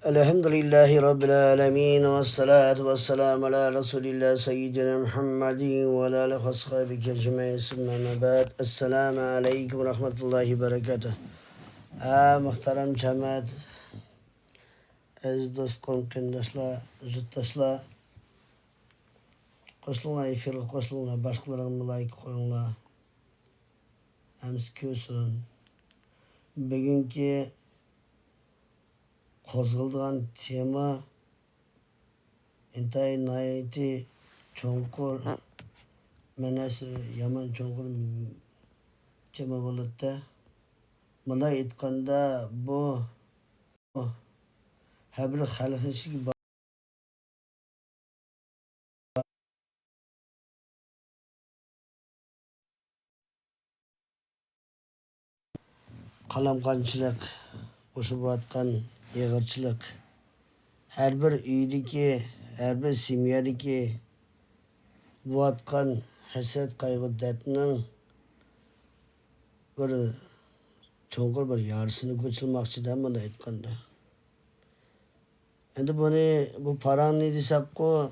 Elhamdülillahi Rabbil alemin ve salatu ve selamu ala Resulillah seyyidina Muhammedin ve ala alihi ve ashabihi ecmaîn sümme ba'd. Esselamu aleyküm ve rahmetullahi ve berekatuh. Muhterem cemaat, aziz dost, qonqindoshlar, yurtdoshlar, qo'shilinglar, efirga qo'shilinglar, boshqalarga like qo'yinglar. Hamsi ko'rsin. Bugungi qo'zg'algan tema intayin nihoyatda cho'nqur, manasi yomon cho'nqur tema bo'ladi. Bunday aytganda bu har bir xalqning ichiga qalamqonchilik, o'sha bo'layotgan yig'irchilik, har bir uydagi, har bir semyadagi bo'layotgan hasad, qayg'u, dardning bir cho'nqur bir yarısını ko'chilmoqchidan bunday aytganda. Endi bu parangni desakku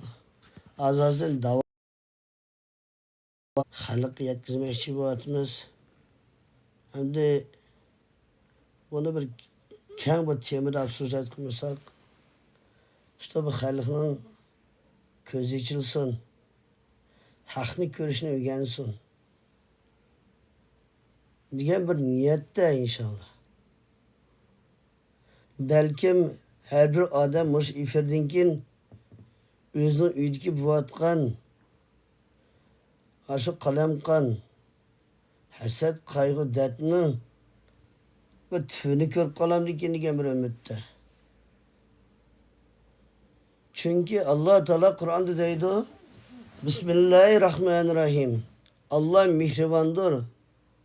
azozdan davo xalqqa yetkazmoqchi bo'lyapmiz. Endi buni bir keng bir temada so'zlat qilmasak, işte bu xalqning ko'zi ochilsin, haqni ko'rishni o'rgansin degan bir niyatda inshaalloh. Balkim her bir odam mush efirdan keyin o'zining uyidagi bo'layotgan shu qalamqon hasad, qayg'u, dardning bir tufini ko'rib qolamdikin degan bir umidda. Chunki Alloh taolo Qur'onda deydi: Bismillahirrahmanirrahim. Allah mehribondir,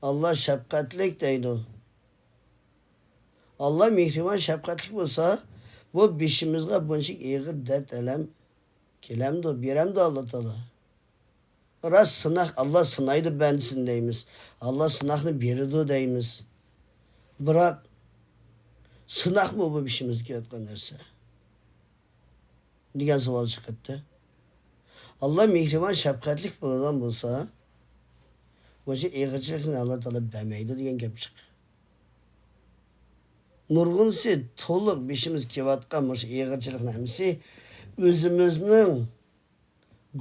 Allah shafqatlik deydi. Allah mehriban, shafqatli bo'lsa, bu beshimizga bunchalik og'ir dard alam kelamdi, beramdi Alloh taolo. Ras sınaq, Allah sınaydı bendisin deymiz. Allah sınaqni berdi deymiz. Biroq sınaq mı bu beshimizga yotgan narsa? Degan savol chiqadi. Allah mehriban, shafqatli bo'lgan bo'lsa, buncha og'irchilikni Alloh taolo bermaydi degan gap chiqdi. Nurg'unsi to'liq beshimiz kelayotgan shu og'irchilikni hammasi o'zimizning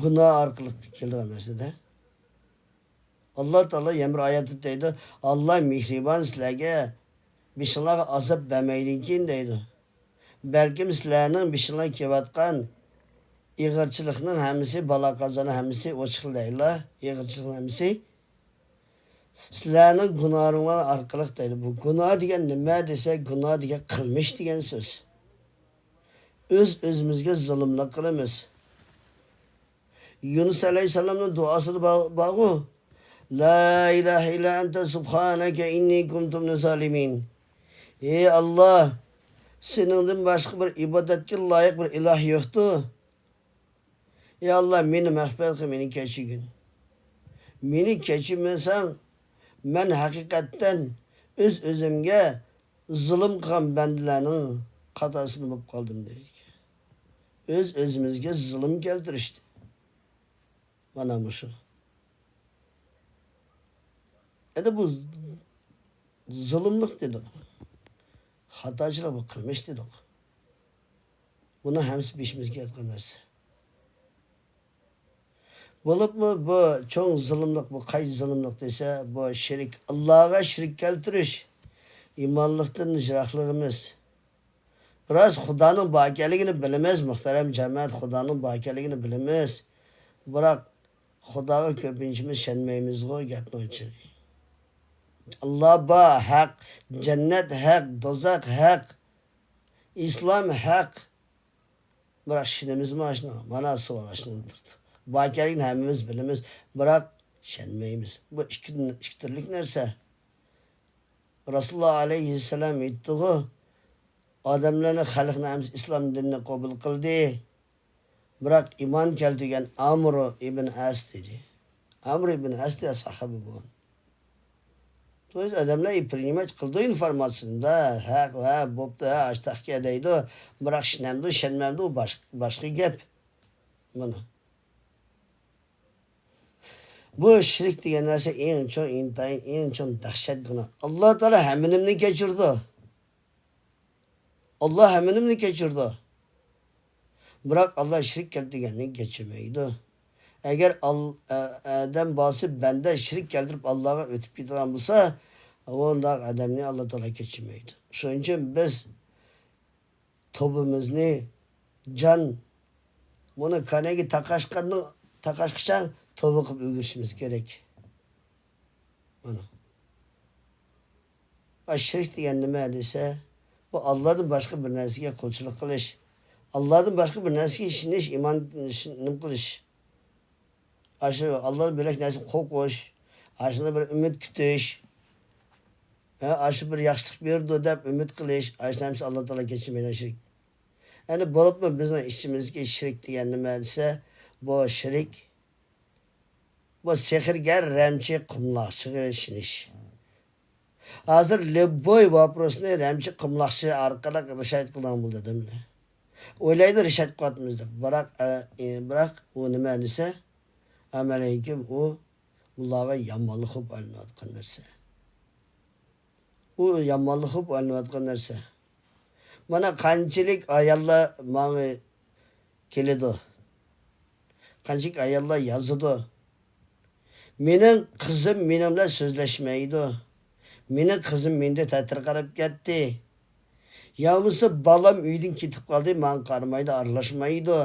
gunoh orqali kelgan narsada. Alloh taolo yana bir oyatda deydi: Allah mehribon, sizlarga beshinglarga azob bermaydikin deydi. Balkim sizlarning beshinglarga kelayotgan og'irchilikning hammasi, balo qazoni hammasi ochiqlaylar, og'irchilikning hammasi sizlarning gunohinglar orqali deydi. Bu gunoh degan nima desa, gunoh degan qilmish degan so'z. O'zimizga zulmlik qilamiz. Yunus alayhisalomning duosida bor-ku: La ilahe illa anta subhanaka inni kuntu minaz zalimin. Ey Allah, seningdan boshqa bir ibodatga loyiq bir iloh yo'qdir. Ey Allah, meni mag'firat qil, meni kechirgin. Meni kechirmasang, men haqiqatdan o'zimga zulm qilgan bandalarning qatasini bo'lib qoldim deydi. O'zimizga zulm keltirishdi. Mana shu. Endi bu zulmlik dedik. Xatochilik bu qilmish dedik. Buni hammasi beshimizga yotgan narsa. Bo'libmi bu cho'ng zulmlik, bu qaysi zulmlik desa, bu shirk, Allohga shirk keltirish, iymonlikdan yiroqligimiz. Biroz Xudoning bor ekanligini bilamiz, muhtaram jamoat, Xudoning bor ekanligini bilamiz. Biroq Xudoga ko'pinchamiz ishonmaymiz-ku, gapni ochib. Allah bor, haq, jannat haq, do'zax haq, islom haq. Biroq ishonamizmi shuni? Mana savol shuni turdi. Bor ekanligini hammamiz bilamiz, biroq ishonmaymiz. Bu ikki turlik narsa. Rasululloh alayhissalom aytdi-ku: odamlarni, xalqni hammasi islom dinini qabul qildi. Biroq iymon keltirgan Amr ibn As dedi. Amr ibn As de sahabi bu. To'g'ri odamlar primat qildi informatsiyada. Ha, bo'pti, ha, ashtaqqa deydi. Biroq shinamdi, shinamdi u boshqa gap. Mana. Bu shirk degan narsa eng cho'ng intayin, eng cho'ng dahshat gunoh. Alloh taolo hammanimni kechirdi. Allah hammanimni kechirdi. Biroq Allah shirk keltirganni kechirmaydi. Agar adam bosi banda shirk keltirib Allohga o'tib ketgan bo'lsa, undaq odamni Alloh taolo kechirmaydi. Shuning uchun biz tobimizni jon buni kanaga taqashqichan tavba qilib ulgurishimiz kerak. Mana. Shirk degan nima desa, bu Allohdan boshqa bir narsaga qulchilik qilish. Allohdan boshqa bir narsaga ishonish, iymon qilish. Aşı Allah bilek narsa qo'rqish, aşını bir umid kutish, aşı bir yaxshilik berdi deb umid qilish, aşnamsi Alloh taolo kechirmaydi shirk. Yani bo'libmi bizning ishimizga shirk degan nima desa, bu shirk bu sehrgar, ramchi, qumloqchiga ishonish. Hozir любой вопросni ramchi, qumloqchi orqali rishayt qilgan bo'ldim. O'ylaydi rishayt qilyapmiz deb. Biroq u nima desa, amaliykim o Allah'a yamanlık hop alınatkan narsa. O yamanlık hop alınatkan narsa. Bana qanchalik ayollar mani keladi. Qanchalik ayollar yazadi. Mening qizim menimla so'zlashmaydi. Mening qizim menda ta'tir qarab ketdi. Yavmisi balam uydan ketib qoldi, men qaramaydi, aralashmaydi.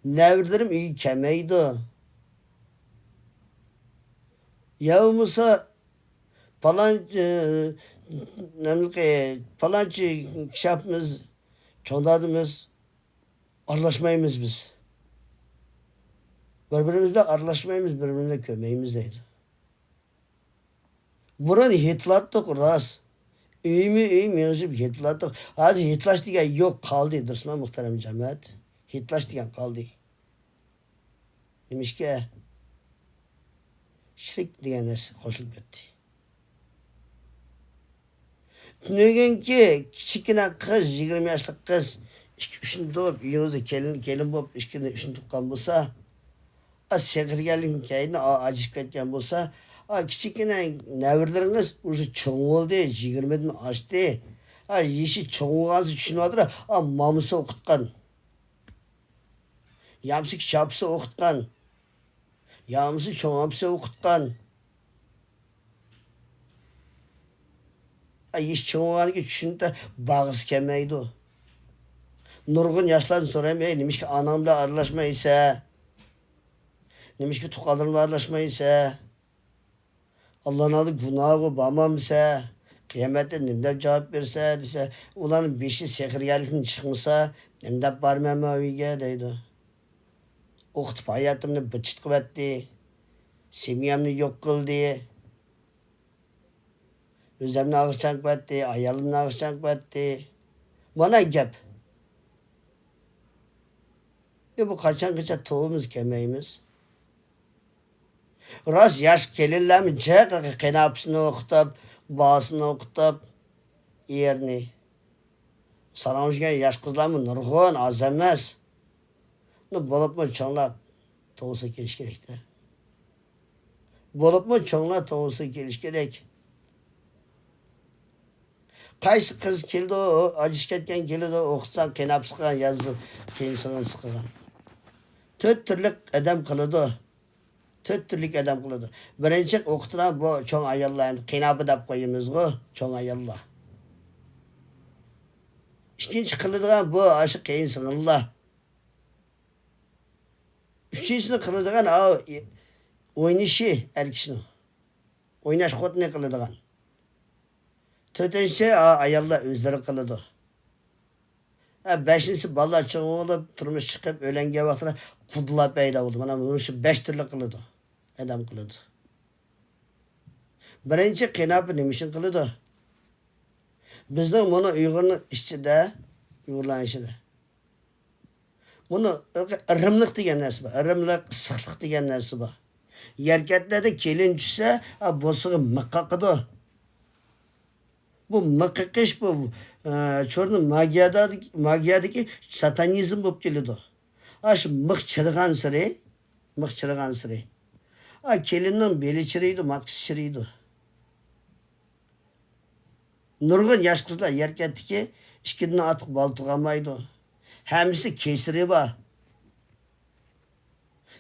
Nevrlerim iyi kelmeydi. Yavmisa falanca kişapımız, çoğundadımız arlaşmayımız biz. Birbirimizle arlaşmayımız, birbirimizle kömeyimiz deydi. Burun hitlattık rast. İyimi yazıp hitlattık. Hazır hitlaş diye yok kaldı. Dırsma muhterem cemaat. Hitlaş diyen kaldı. Demiş ki shirk degan narsa qo'shilib ketdi. Tunugunki kichkina qiz, 20 yoshli qiz 2-3 turib, uyingizda kelin bo'lib, 2-3 tuqqan bo'lsa, sehrgarlikdan keyin ajib ketgan bo'lsa, kichkina navrlaringiz o'sha cho'ng bo'ldi, 20 dan oshdi. Yeshi cho'ng bo'lganini tushunyapti, mamusi o'qitgan. Yamsi kichapsi o'qitgan. Yağımızı çoğapsa okutkan. İş çoğuğanı ki düşündü bağız kemeydi o. Nurgun yaşlarını sorayım, demiş ki anamla arlaşmaysa, demiş ki tukadımla arlaşmaysa, Allah'ın adı günahı bağmamsa, kıyamette nimde cevap verse, dese, ulanın 5'i sehriyerlikten çıkmışsa, nimde barmam aviye deydi. Okutup hayatımını bıçıt kıvetti. Semiyamını yok kıldı. Özlemini ağırçan kıvetti. Ayalımını ağırçan kıvetti. Bana gep. Bu kaçan tohumuz kemeyimiz. Rast yaş gelirler mi? Kenapsını okutup, bağısını okutup, yerini. Saraymışken yaş kızlar mı? Nurgun, azemez. Bo'libmi cho'nglar to'g'risi kelish kerakda. Bo'libmi cho'nglar to'g'risi kelish kerak. Qaysi qiz keldi, ajish ketgan keldi, o'qitsan, qiynab siqqan, yozdi, keyin siqqan. 4 turlik adam qiladi. 4 turlik adam qiladi. Birinchi o'qitilar bu cho'ng ayollarni qiynabi deb qo'yamiz-ku, cho'ng ayollar. Ikkinchi qiladigan bu ashi keyin singillar. Üçüncüsünü kılıdığan oynayışı her kişinin. Oynaş kodunu kılıdığan. Dördüncüsü ayallar özleri kılıdı. Beşincisi balla çoğun olup, turmuş çıkıp, ölenge vaktına kudula peyda oldu. Bana bunu 5 türlü kılıdı. Adam kılıdı. Birinci kıynapı nemişin kılıdı. Bizden bunu Uygur'un işçide, Uygurların işçide. Bunu ırımlık degan narsa bor. Irımlık, ısıqlık degan narsa bor. Yerketlerde kelin düşse bosığı mıkkakıdı. Bu mıkkakış bu çorun magiyadaki satanizm bulup geliyordu. Şu mık çırıgan sırı. Mık çırıgan sırı. Kelinin beli çırıydı, matkisi çırıydı. Nurgun yaş kızlar yerketteki işkidini atıp baltıgamaydı. Hemisi kesiri var.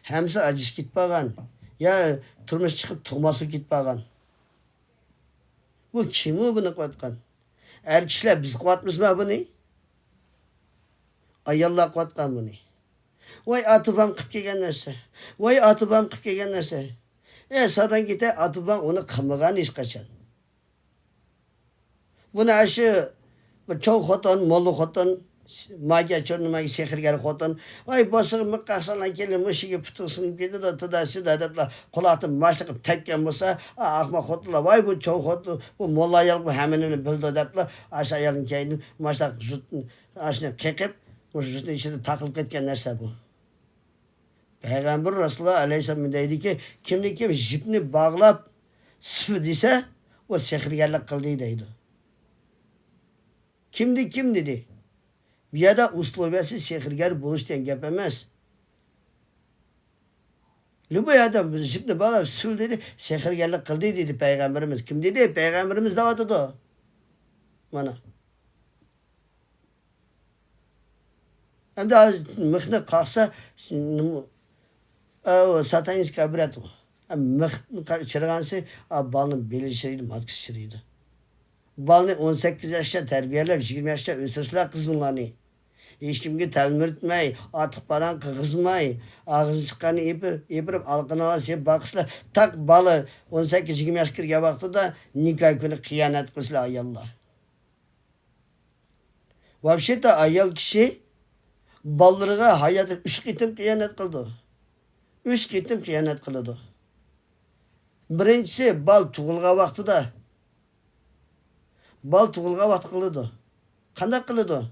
Hemisi acış gitpagan. Ya turmuş çıkıp tugması gitpagan. Bu kimi bunu kıvatkan? Er kişiler biz kıvatmız mı bunu? Ayallah kıvatkan bunu. Vay atıban kıp kegen nerse. Vay atıban kıp kegen nerse. Sadan gite atıban onu kımıgan iş kaçan. Buna aşı çoğu xotan, molu xotan, magiya çorunu magi sehirgar xotan. Vay basığı mıkkaksanla gelin mışığı putuksın gidi de tıdası da edepla kulağıtın başlıkıp tekken olsa akma xotla. Vay bu çoğu xotu, bu molla ayal bu hemenini bildi edepla aşağı ayalın keyini maçta jutun aşını kekip bu jutun içinde takılıp ketken nerse bu. Peygamber Resulullah Aleyhisselam deydi ki kim jipni bağlap sıfı dese o sehirgarlık kıldı deydi. Kim dedi? Bir yada uslubesi sehirgar buluş diyen gap emez. Bu yada şimdi bana sül dedi, sehirgarlık kıldı dedi Peygamberimiz. Kim dedi? Peygamberimiz davadı da. Bana. Hem de mıhne kalksa satanist kabiret o. Mıhne çırgansı balın beli şiriydi, matkisi şiriydi. Balını 18 yaşta terbiyelep 20 yaşta ösürsüler kızınlarını. Hiç kimge telmir etmeyi, atık paran kızmayı, ağzı çıkanı ipirip alkın alası bakısılar. Tak balı 18-20 yaş kirge baktı da nikah günü kıyanet kısılar ayallah. Vapşeta ayal kişi ballarına hayatı 3 kitim kıyanet kıldı. 3 kitim kıyanet kıldı. Birincisi bal tuğulga vakti da. Bal tuğulga vakti kıldı. Kandak kıldı?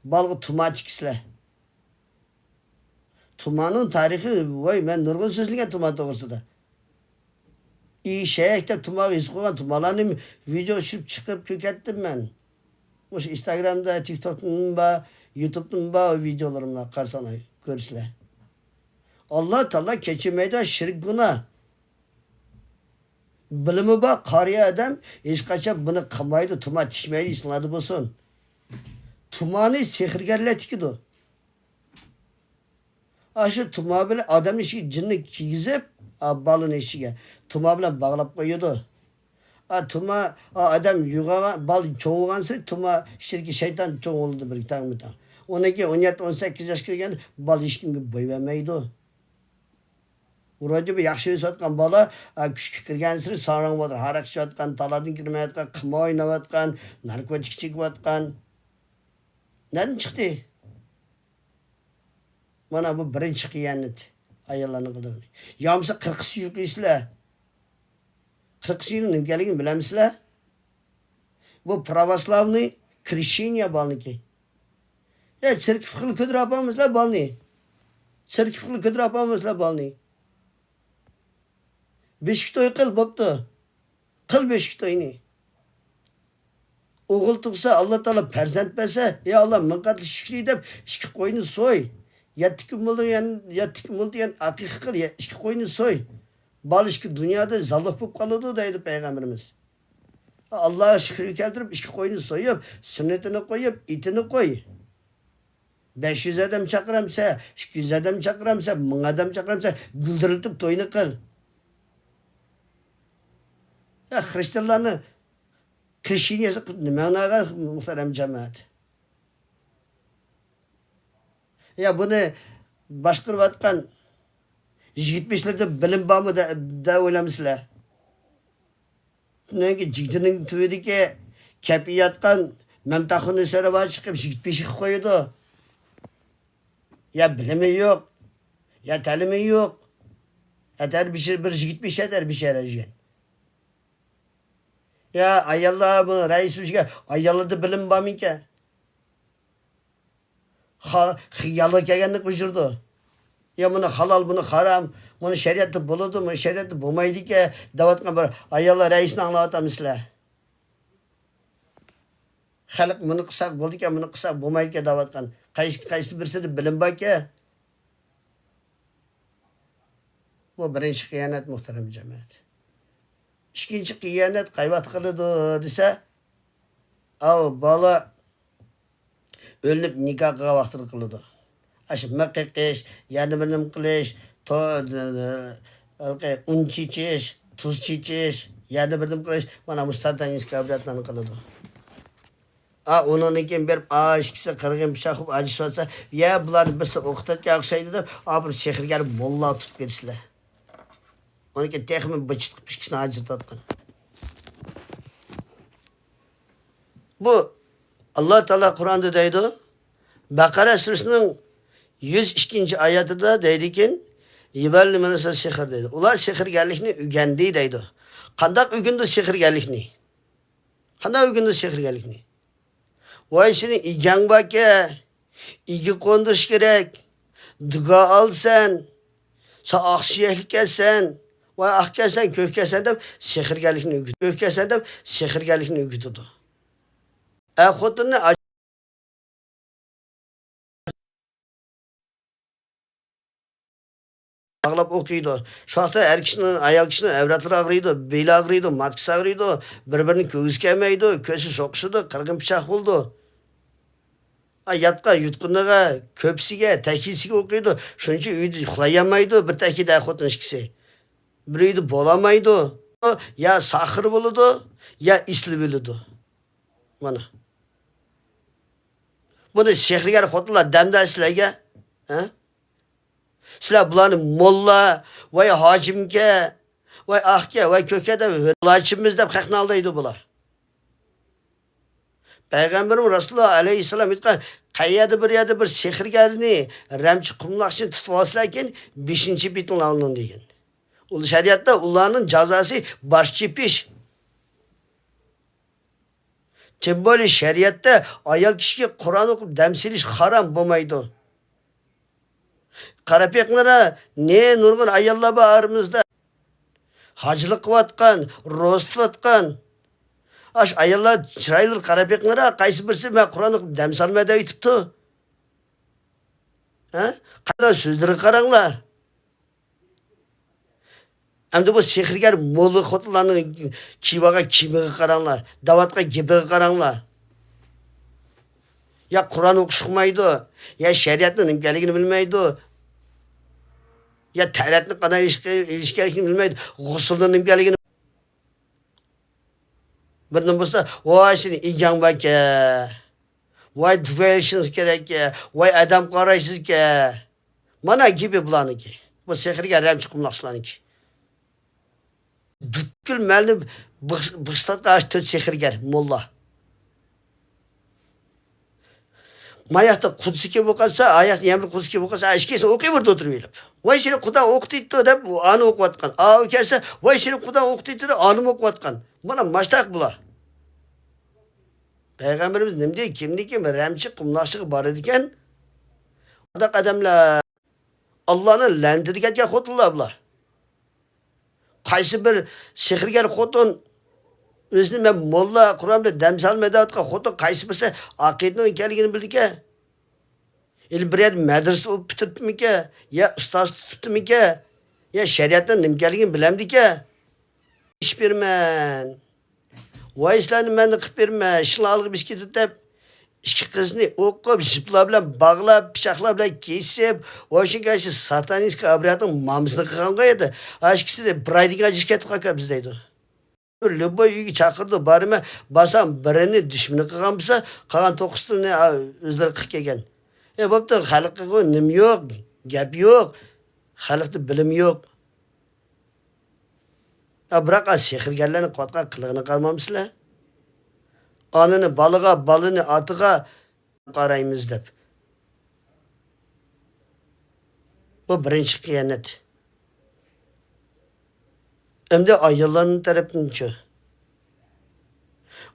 Balgı tuma çıkısılar. Tumanın tarihi vay ben nurgun sözlüğe tuma doğrusu da. İyi şeye ekip tumağı izkoğan tumalarını video çıkıp kökettim ben. Instagram'da, TikTok'un YouTube'un videolarımla karsana görürsüler. Allah Teala keçi meydan şirk buna. Bilimi bak karıya adam hiç kaçap bunu kımaydı tuma tikmeyi ısınadı bulsun. Tumanı sehirgerletkidir. Aşı tuma bile adam işi cinni gizip balın işiye. Tuma bile bağlap koyuyordu. Tuma adam yugağa bal çoğuğansı tuma şirki şeytan çoğuldu bir tane mi tane. 17-18 yaş kirgen bal işkin gibi boy vermeydi. Uracı bir yakşı satkan bala küçük kirgensiri sarang vardır. Harak şatkan, taladın kirmeyatkan, kıma oynavatkan, narkotik çıkıvatkan. Nereden çıktı? Bana bu birinci kıyanet. Ayarlarını kıldırın. Yamsa 40 suyuk isle. 40 suyunun nimgeligini bilemisler? Bu pravoslavni Krişinya balını ki. Ya çirkifkili ködür yapamızlar balını. Çirkifkili ködür yapamızlar balını. Beşiktoy kıl baptı. Kıl Beşiktoy'unu. Oğul tuksa Allah Teala perzent bese ya Allah mınkatlı şükri deyip işki koyunu soy. Yattikim oldu yani akik kıl ya işki koyunu soy. Bal işki dünyada zallık bulup kalıyordu deydi Peygamberimiz. Allah'a şükür keltirip işki koyunu soyup sünnetini koyup itini koy. 500 adam çakıramsa, 200 adam çakıramsa, 1000 adam çakıramsa güldürültüp toyunu kıl. Ya Hristiyanlarını Krişinyası nimenaga muhterem cemaat. Ya bunu başkırvatkan 70'lerde bilim bağımı da oylamışlar. Çünkü cidinin tüydeki kepi yatkan memtahın üzere var çıkıp 70'i koydu. Ya bilimi yok. Ya talimi yok. Eder bir şey 70 eder bir şey arayacak. Ya ayallah mı reis uçga ayallah bilim bağımı ki. Hıyalı kegenlik uçurdu. Ya bunu halal, bunu haram, bunu şeriatı buludu mu, şeriatı bulmaydı ki, davatkan bir ayarlar reisini anlatan misle. Halk bunu kısak buldu ki, bunu kısak bulmaydı ki davatkan. Kaysi birisi de bilim bak ki. Bu birinci kıyanet muhterem cemaat. İkinci kıyanet kaybat kılıdı dese, bala ölüp nikahga vaxtını kılıdı. Aşı mekikiş, yani benim kılıç, un çiçiş, tuz çiçiş, yani benim kılıç, bana müstadaniz kabriятlarını kılıdı. Onun için bir işkisi kırgın bir şey yapıp acısı olsa, ya bunlar birisi okutat yakışaydı da, bir şehirger molla tutup verirsiler. Onun için tekmin bıçıtık pişkisini acıtatkan. Bu Allah Teala Kur'an'da deydi. Bakara suresinin 102. ayetinde deydi ki "Yibelli menese sihir" deydi. Ular sihirgerlikni ügendi deydi. Kandak ügündü sihirgerlikni? Kandak ügündü sihirgerlikni? Vay senin igen bake, igi konduruş gerek, dıga al sen aksiyeklik etsen, vay ak kelsen, kök kelsen de sihirgerlikni ügüdü. Kök kelsen de sihirgerlikni ügüdüdü. Xotini ağlap okuydu. Şu anda er kişinin, ayal kişinin evratları ağrıydı, beli ağrıydı, matkisi ağrıydı, birbirinin köğüs gelmeydi, köşü sokuşudu, kırgın bıçak oldu. Yatka, yutkunluğa, köpsüge, tekisiga okuydu. Şunun için uydu yuxlayamaydı, bir teki de xotin işkisi. Bir uydu bolamaydı. Ya sahır buludu, ya isli buludu. Mana. Bunu şehrigar xotinlar demde sizlarga. Sizlar bularni molla, vay hacimga, vay ahga, vay köke de hırlaçımız deb haqni aldaydı bular. Peygamberim Resulullah aleyhisselam aytgan, qayerda bir sehrgarni, ramchi qumlaqchini tutib olsalarkin 5-chi bitin alının degan. Ul shariatda ularning jazosi bosh chepish. Tim bo'li shariatda ayol kishiga Qur'on o'qib dam silish harom bo'lmaydi. Qarab beqinglar, ne nurg'un ayollar bor aramizda. Hajlik qilayotgan, ro'za tutayotgan. Ayollar chiroyli qarab beqinglar, qaysi birisi men Qur'on o'qib dam solmay deb aytibdi. Qanday so'zlarga qaranglar. Endi bu sehrgar mo'li xotinlarning kivaga kimiga qaranglar, davatga gibiga qaranglar. Ya Qur'on o'qishmaydi, ya shariatning nimgaligini bilmaydi. Ya taratni qanday ilishgaligini bilmaydi, g'usulning nimgaligini. Birdan bo'lsa, voy seni egang baka. Voy duvayshingiz kerak, voy adam qaraysiz-ki. Mana gibi bularniki. Bu sehrgar ramchi qumloqchilarniki. Бүткіл мәлі бұқстатқа аш төт сехіргер, молла. Mayaqda Qudsiga bo'lsa, oyat yamri Qudsiga bo'lsa, ishkesi o'qiy birda o'tirib elib. Voy seni Xudo o'qitdi deb ani o'qiyotgan. Kelsa, voy seni Xudo o'qitdi deb ani o'qiyotgan. Mana mashtaq bular. Payg'ambarimiz nima deydi? Kimniki ramchi qumloqchiga bor ekan, odam odamlar Allohni landirgan xotinlar bular. Qaysi bir sehrgar xotin o'zini men molla Qur'onda dam solmaydi aytgan xotin qaysi birisi aqidaning ekanligini bildiki. Bir yer madrasa o'qib bitiribmiki, ya ustoz tutibmiki, ya shariatning nimgaligini bilamdiki. Ish berman. Voy ishlarni meni qilib berma, ishlarni olib ishga deb ikki qizni o'qib, jiplar bilan bog'lab, pichoqlar bilan kesib, o'shaga shu satanist abriyatning mamsini qilgan edi. Ashkisi bir oydan ajib ketib qolgan biz deydi. Любой uyga chaqirdi, borma, basam birini dushmani qilgan bo'lsa, qolgan 9 tani o'zlari qilib kelgan. Bo'pti, xalqqa nim yo'q, gap yo'q. Xalqda bilim yo'q. Biroq sehrgarlarning qotgan qilig'ini qarmamsizlar? Anını balığa, balını atığa qaraymiz deb. Bu birinchi qiyonet. Endi ayollarning tarafdan-chi.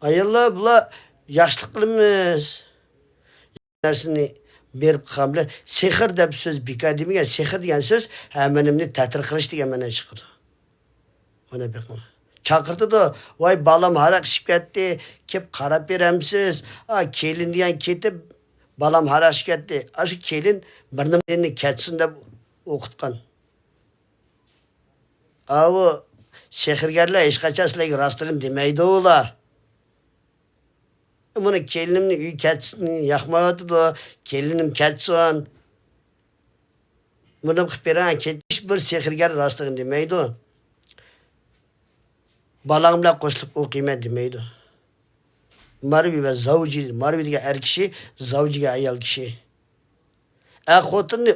Ayollar bular yaxshilik qilamiz. Narsani berib qamlar sehr deb so'z bekor demagan. Sehr degan so'z hammanimni ta'til qilish degan ma'no chiqadi. Mana bu chaqirdi-da, voy balam haraq ichib ketdi, kelib qarab beramsiz. Kelin degan ketib, balam haraq ichib ketdi. Shu kelin bir nimani ketsin deb o'qitgan. Bu sehrgarlar hech qachon sizlarga rostligini demaydi ular. Buni kelinimni uy ketsin, yoqmayotdi, kelinim ketsin. Buni qilib beraman, ketish bir sehrgar rostligini demaydi. Balang bilan qo'shilib o'qiyman demaydi. Marvi va zavji, marvi degan er kishi, zavjiga ayol kishi. Xotinni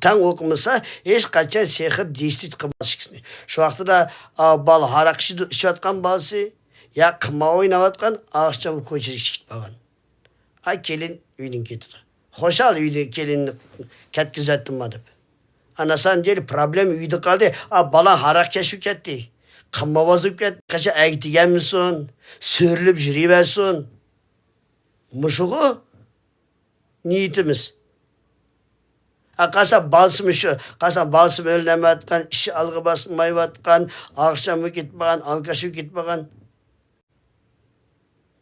tang o'qimasa, hech qachon sehr действить qilmaslikni. Shu vaqtida bal haraq ichayotgan bolasi, ya qimma o'ynayotgan, oqshom ko'chaga chiqib qolgan. Kelin uydan ketdi. Xo'shal uyda kelinni ketkizatdimmi deb. Na samом деле problem uyda qoldi. Bala haraq kashib ketdi. Qimma bozib ketdi. Qacha aytganmisan, so'rilib yuraversin. Mushugu niyetimiz. Qasam balsım şu, qasam balsım ölnemetken, işi algı basmayvatkan, akşamı gitmeyen, alkaşı gitmeyen.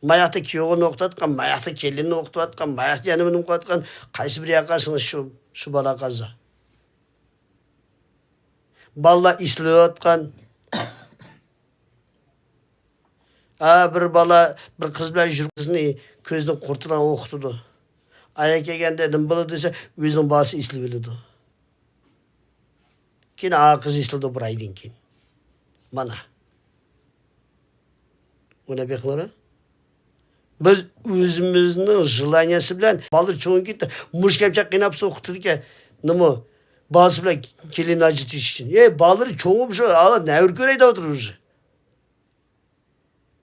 Mayakta kiyoğunu oktatkan, mayakta kelini oktatkan, mayakta yanımını oktatkan, kaysı bir yakarsınız şu bala kaza. Balla islivatkan. Bir bala, bir kız bilen jürkizini közünü kurtulan okutudu. Aya kelganda nima bo'ladi desa, o'zing bosi eslab biladi. Keyin qiz esladi bir oydan keyin. Mana. Uni beqilari. Biz o'zimizning jilaniyasi bilan bola cho'ng ketdi. Mushkapcha qinab so'qitdi-ki, nima? Bosi bilan kelin ajitish uchun. Bolalar cho'ngib shu, navr ko'raydi o'tirib.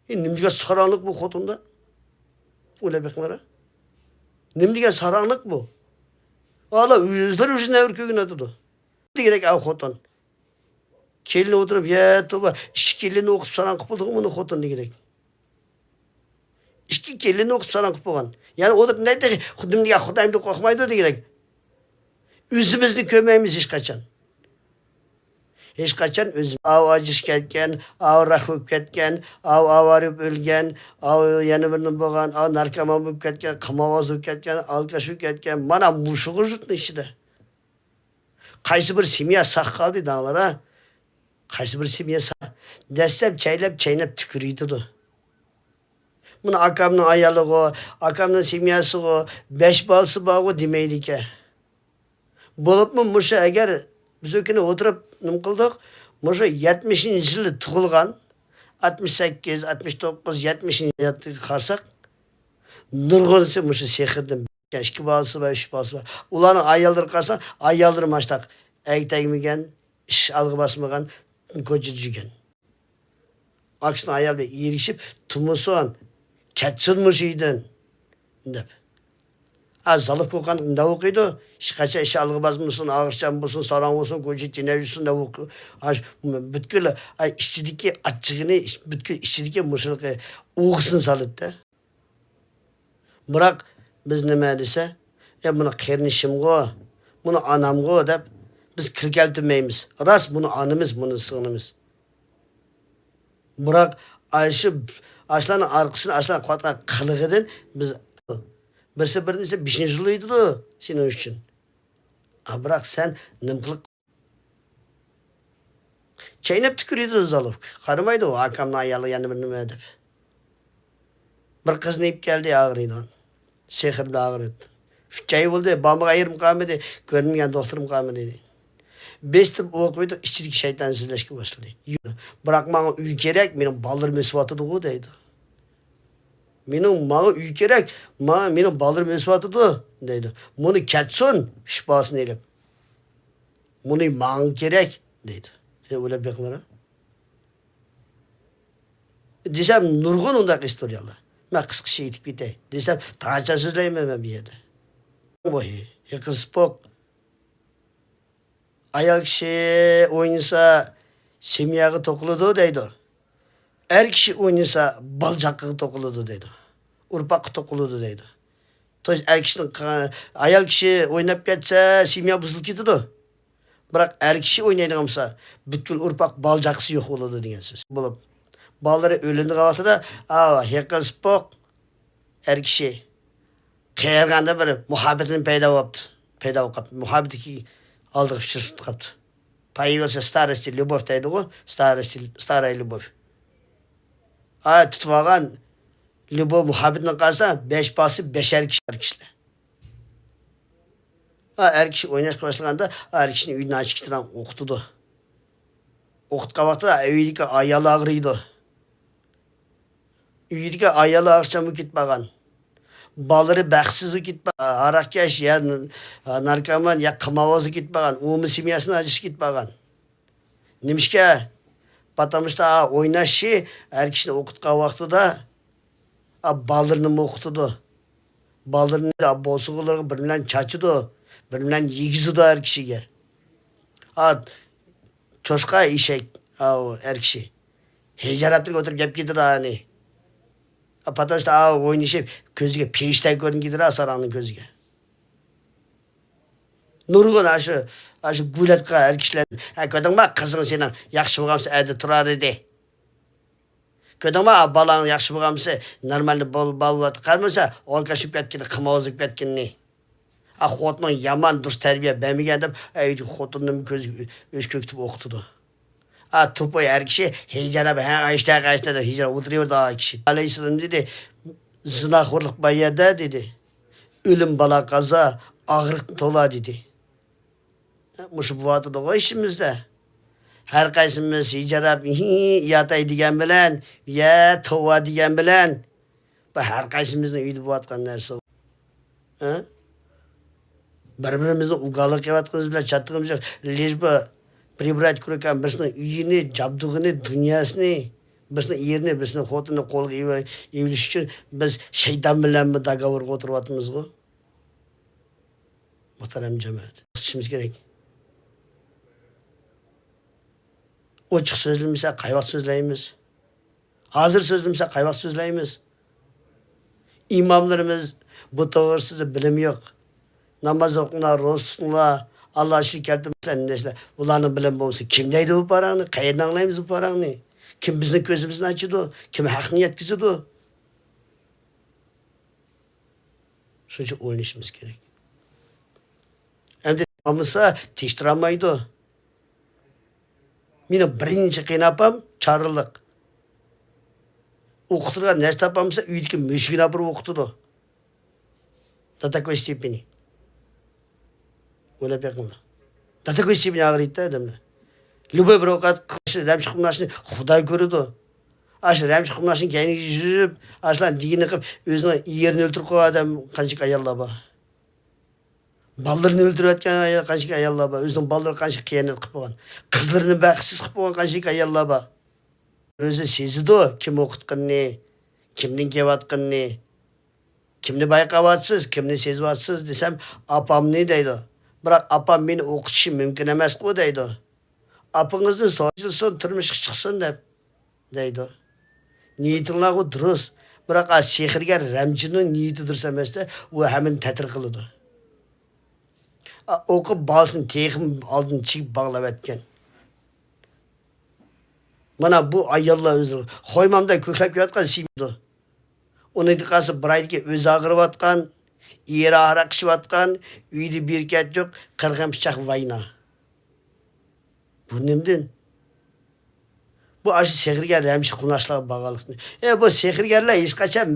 Nimaga saronlik bu xotinda? Uni beqilari. Nimdiga saranlık bu? Özler üçün nevr kögün atıdı. Gerek xotin. Kelin oturup, toba, işki kelini okup saran kıpıldığı bunu xotin ne gerek? İşki kelini okup saran kıpılgan. Yani o da ne de, nimdiga xotayımda korkmaydı da gerek. Üzümüzde kömeğimiz hiç kaçan. Hiç kaçan özüm. Acış ketken, rahuk ketken, avarıp ölgen, yanı birinin boğan, narkoman bo'lib ketken, qimavoz bo'lib ketken, alkash bo'lib ketken, mana mushug'i jutni ichida. Qaysi bir semya saq qoldi danglar, ha? Qaysi bir semya saq. Dastlab chaynab tukuriydi. Buni akamning ayoliga, akamning semyasiga, 5 bolasi borga demaydi ekan. Bo'libmi musha agar biz o'kini o'tirib nima qildik? Musha 70-yili tug'ilgan 68, 69, 70-yilga qarsak, nurg'unsi musha sehrdan ikki bolasi va 3 bolasi. Ularning ayollari qarsan, ayollari mashtaq aytaymigan, ish alg'i basmagan, ko'chib yurgan. Aksine ayol bilan erishib, tumuson, ketsin mushuydan deb. Zalıp kokan ne okuydu? Şikaça işe algı basmışsın, ağırçam bulsun, saran olsun, koca tinevlisin ne oku. Bütkül işçideki açığını, bütkül işçideki muşuluk oğusun salıttı. Bırak biz ne dese, bunu kernişim go, bunu anam go dep, biz kirkeltmeyimiz. Rast bunu anımız, bunu sığınımız. Bırak aşlanın arkasını, aşlanın kuatkan kılıgıdın biz birisi 5. yılıydı da senin için. Bırak sen nimkılık. Çeynep tükürüydü zalıp. Karımaydı o akamın ayalı yanı birine edip. Bir kız neyip geldi ağrıydı. Sehirli ağrıydı. 3 ay oldu. Bamı ayırım kalmadı. Görünmeyen doktorum kalmadı. 5 tıp okuydu. İşçilik şeytan sizleşki başladı. Bırakmağın üy gerek. Benim balır mesvatı da o deydi. Benim mağı üy gerek, benim balır mesvatıdı deydi. Bunu ketsin, şüphasını elip. Bunu mağın gerek deydi. Öyle beklara. Desem nurgun ondak istoriyalar. Ben kıskı şey etip gideyim. Desem tağaça sözleyemem bir yerde. Vahiy, yakın pok. Ayal kişi oynasa semyağı tokuludu deydi. Er kişi oynasa balcaklığı tokuludu deydi. Urpak tokuludu deydi. to'y er kishining ayol kishi o'ynab ketsa semya buzilib ketadi. Biroq er kishi o'ynaydigan bo'lsa butkul urpoq baljaqisi yo'q bo'ladi degan so'z bo'lib. Balları ölündüğü vaxtıda hekal spok er kishi qayerganda bir muhabbetini paydo bo'libdi. Muhabbeti ki aldığı şırtı kaptı. Появился старости любовь deydi o. Старая любовь. Tutib olgan любовь muhabbetini qarasa 5 bası 5'er kişiler. Er kishi o'ynashga boshlaganda er kishining uyidan chiqishdan o'qitdi. O'qitgan vaqtida uydagi ayol og'riydi. Uydagi ayol og'richam ketmagan. Balları baxtsiz ketmagan. Aroqkash ya narkoman ya qimavoz ketmagan. Umumiy semyasini ajrashib ketmagan. Nimishga? Потому что o'ynashi er kishini o'qitgan vaqtida ballarni o'qitdi. Ballarni bo'lsuqlarga bir bilan chachidi. Bir bilan yegizdi er kishiga. Çoşqa eshak er kishi. Hijaratga o'tirib gap ketiradi. Потому что o'ynashib ko'ziga perishta ko'ringidir Sarangning ko'ziga. Nurg'un shu gulatqa er kishilar, ko'rdingmi qizing sening yaxshi bo'lgansa ayda turar edi. Ko'rdingmi balang yaxshi bo'lgansa normal bo'lib qolmasa, orqashib ketgan, qimozib ketganni. Xotinning yomon durust tarbiya bermagan deb xotinning ko'ziga o'z ko'kitib o'qitdi. To'poy er kishi hijrab ayishda hijrab o'tiraverdi kishi. Alayhissalom dedi, zinaxo'rlik bayada dedi. O'lim bala qaza, og'riq to'la dedi. Mush bu vaqtda o ishimizda. Har qaysimiz hijrab yatay degan bilan, ya tova degan bilan bu har qaysimizning uyda bo'layotgan narsa. Bir-birimizni ugallik qilayotganimiz bilan chattig'imiz yo'q. Lejba прибрать kurukan birisini uyini, jabdug'ini, dunyosini, birisini yerini, birisini xotinini qo'lga evilish uchun biz shayton bilan dogovorga o'tiryapmiz-ku. Muhtaram jamoat. Qilishimiz kerak. Ochiq so'zlamasa qay vaqt so'zlaymiz? Hozir so'zlamasa qay vaqt so'zlaymiz? İmamlarımız bu to'g'risida bilim yo'q. Namoz o'qinglar, ro'za tutinglar, Allah şirketimiz ularning bilim bo'lsa, kim deydi bu parangni? Qayerdan anglaymiz bu parangni? Kim bizning ko'zimizni ochadi? Kim haqni yetkazadi? Shuncha o'ynashimiz kerak. Endi bo'lmasa tekshirolmaydi. Meni birinchi qiynapam chorliq. O'qitilgan narsa topamsa, uydagi mushugini olib o'qitadi. До такой степени. O'ylab yaqinlar. До такой степени og'riydi odamlar. Любой bir ovqat qilishi, ramsh qilmashni Xudoy ko'radi. Shu ramsh qilmashni keyinga yurib, aslan dini qilib o'zini yerini o'ltirib qo'ygan odam qancha ayollar bor. Ballarni o'ldirayotgan qancha ayollar bor. O'zining ballarni qancha xiyonat qilib qo'ygan. Qizlarini baxtsiz qilib qo'ygan qancha ayollar bor. O'zi sezidi, kim o'qitganini, kimning kelayotganini, kimni bayqayotsiz, kimni sezyapsiz desam, opamni deydi. Biroq opam meni o'qitishi mumkin emas-ku deydi. Opingizni so'raysiz, turmushga chiqsin deb deydi. Niyatinglar durust. Biroq sehrgar ramchining niyati durust emasda, u hamini ta'tir qiladi. O'qib bolasini texim oldin chigib bog'lab etgan. Mana bu ayollar o'zi xoymamda ko'klab yotgan siydi. Uning diqqasi bir oyga o'zi og'riyotgan, eri aroq ichayotgan, uyda berkat yo'q, qirg'in pichoq vayna. Bu nimdan? Bu aşı sehrgar ramchi qunashlar bag'aliqni. Bu sehrgarlar hech qachon